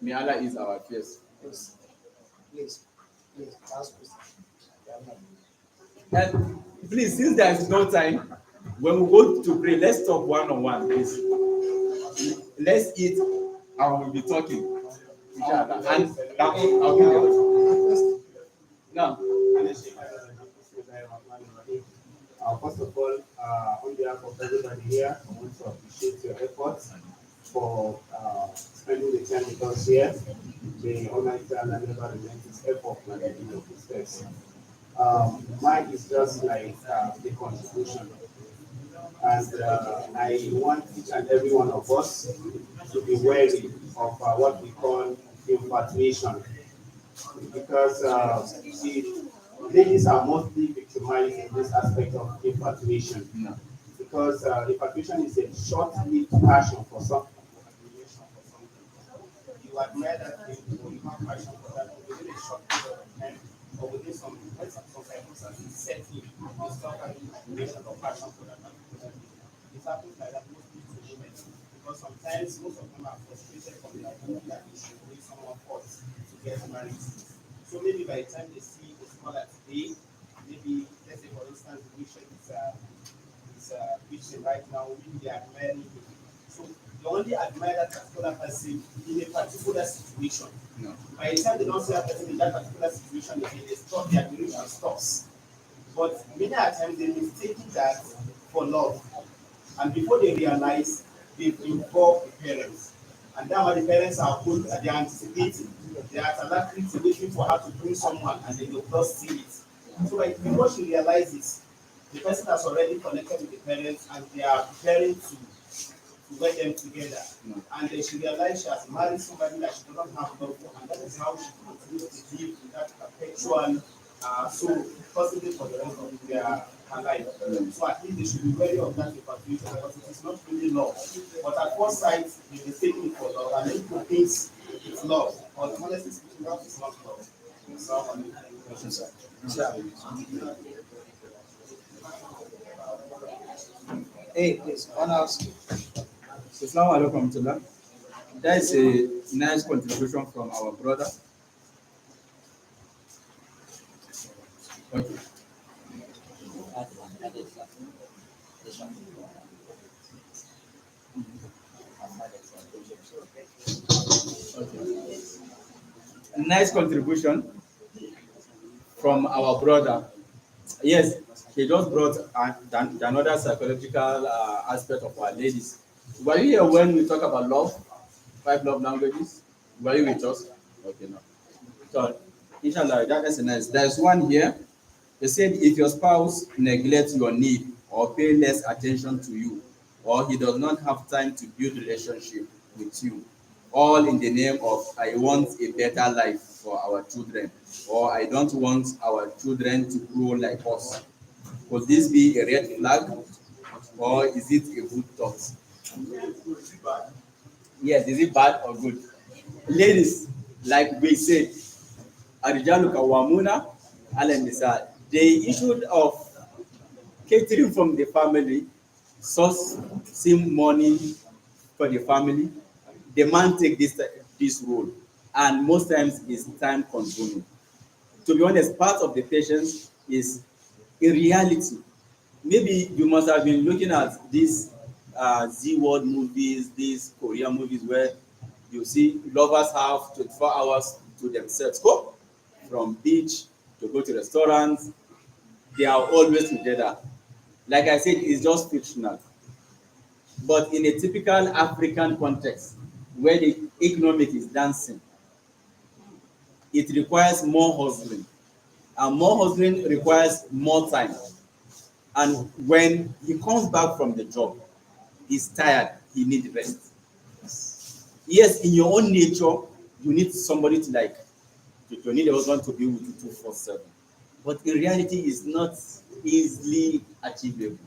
May Allah ease our fears. Please, ask questions. And please, since there is no time, when we go to pray, let's talk one on one, please. Let's eat and we'll be talking. Inshallah. And that one, I'll give you. Now, First of all, on behalf of everybody here, I want to appreciate your efforts for spending the time with us here. The Almighty Allah never relents his effort like the end of his steps. Mine is just like the contribution. And I want each and every one of us to be wary of what we call infatuation. Because see, ladies are mostly victimized in this aspect of infatuation. no. Because infatuation is a short-lived passion for something. You admire that thing, or you have passion for that thing within a short period of time, or within some circumstances set you, you start having admiration or passion for that particular thing. It happens like that mostly to women, because sometimes most of them are frustrated from the idea that they should bring someone else to get married. So maybe by the time they see the scholar today, maybe let's say for instance the mission is preaching right now, maybe they are admiring him. So they only admire that particular person in a particular situation. No. By the time they don't see that person in that particular situation again, they stop, their admiration stops. But many a times they mistake that for love. And before they realize, they've involved the parents. And now the parents are good, they are anticipating. They are alacrity waiting for her to bring someone and then they'll just see it. So like before she realizes, the person has already connected with the parents and they are preparing to get them together. And then she realized she has married somebody that she doesn't have love for, and that is how she continues to live in that perpetual so possibly for the rest of their her life. So at least they should be wary of that infatuation because it is not really love. But at first sight, you mistake it for love and people think it's love. But honestly speaking, love is not love. So, Hey, please, one house. So, Assalamu alaikum warahmatullah. That is a nice contribution from our brother. Okay. Okay. Nice contribution from our brother. Yes, he just brought another psychological aspect of our ladies. Were you here when we talk about love, 5 love languages? Were you with us? Okay, no. So, inshallah, that is nice. There's one here. They said if your spouse neglects your need or pay less attention to you, or he does not have time to build relationship with you, all in the name of I want a better life for our children, or I don't want our children to grow like us. Could this be a red flag, or is it a good thought? Yes, is it bad or good? Ladies, like we said, Arijalu Kawamuna Alenisa, the issue of catering from the family, sourcing money for the family, the man take this role, and most times is time consuming. To be honest, part of the patience is in reality. Maybe you must have been looking at these Z World movies, these Korean movies where you see lovers have 24 hours to themselves. Go from beach to go to restaurants, they are always together. Like I said, it's just fictional. But in a typical African context, where the economic is dancing, it requires more hustling. And more hustling requires more time. And when he comes back from the job, he's tired, he needs rest. Yes, in your own nature, you need somebody to like, you need a husband to be with you 24/7. But in reality, it's not easily achievable.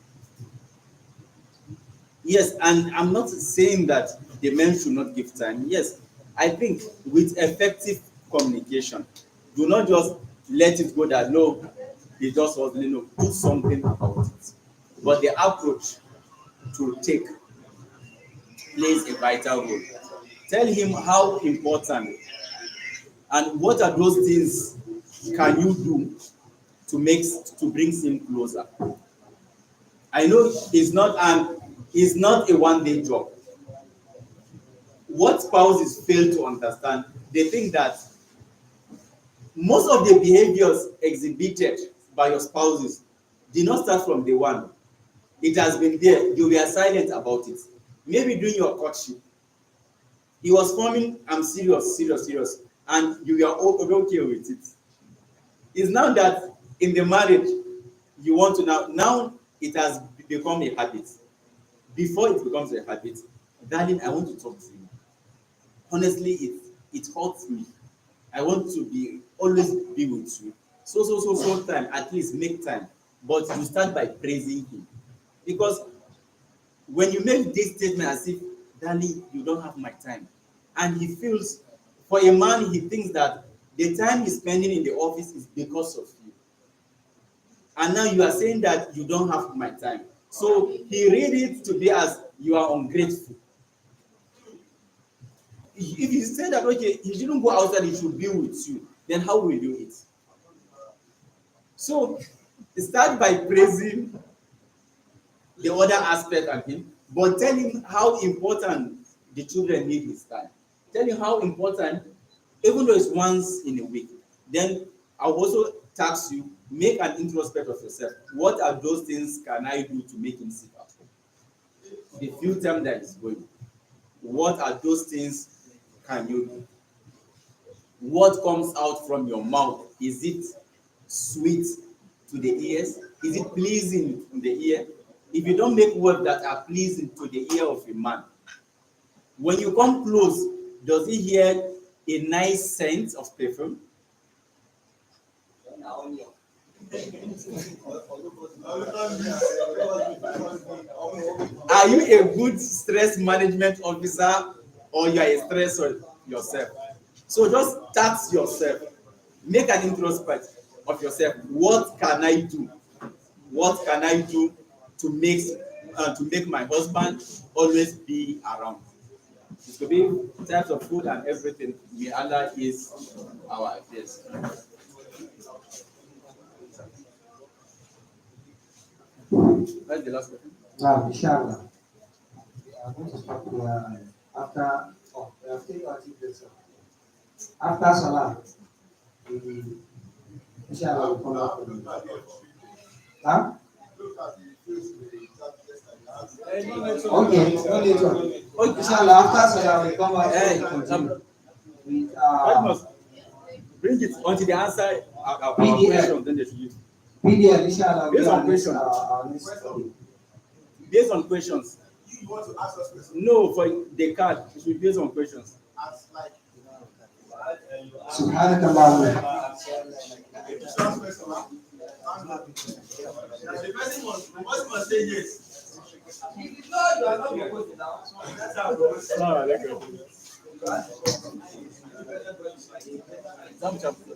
Yes, and I'm not saying that the men should not give time. Yes, I think with effective communication, do not just let it go that no, he just was, do something about it. But the approach to take plays a vital role. Tell him how important and what are those things can you do to make to bring him closer. I know it's not a one-day job. what spouses fail to understand, they think that most of the behaviors exhibited by your spouses did not start from day one. It has been there. You were silent about it. Maybe during your courtship, he was forming, I'm serious, serious, serious, and you were okay with it. It's now that in the marriage, you want to now it has become a habit. Before it becomes a habit, darling, I want to talk to you. Honestly, it hurts me. I want to be always be with you. So time, at least make time. But you start by praising him. Because when you make this statement as if, darling, you don't have my time, and he feels, for a man, he thinks that the time he's spending in the office is because of you. And now you are saying that you don't have my time. So he read it to be as you are ungrateful. If you say that, okay, he shouldn't go outside, he should be with you, then how will you eat? So start by praising the other aspect of him, but tell him how important the children need his time. Tell him how important, even though it's once in a week. Then I'll also task you, make an introspect of yourself. What are those things can I do to make him sit at home? The few time that is going. What are those things can you do? What comes out from your mouth? Is it sweet to the ears? Is it pleasing to the ear? If you don't make words that are pleasing to the ear of a man, when you come close, does he hear a nice scent of perfume? Are you a good stress management officer, or you are a stressor yourself? So just task yourself. Make an introspect of yourself. What can I do? What can I do to make my husband always be around? It could be types of food and everything. May Allah is our affairs. That's the last question. Now, inshallah, we are going to stop here and after, we have still got it this after Salah, we, inshallah, will come back to you. Huh? Okay, no need to. Inshallah, after Salah, we come back to continue with, Badmus, bring it until they answer our question, then they should use. PDL, inshallah, Based on our next, question. our next topic. Based on questions. You want to ask us questions? No, for the card, it should be based on questions. As like, سبحانك اللهم if you ask question, the person must say yes. If you know you are not supposed to now, that's how it goes. Some chapter.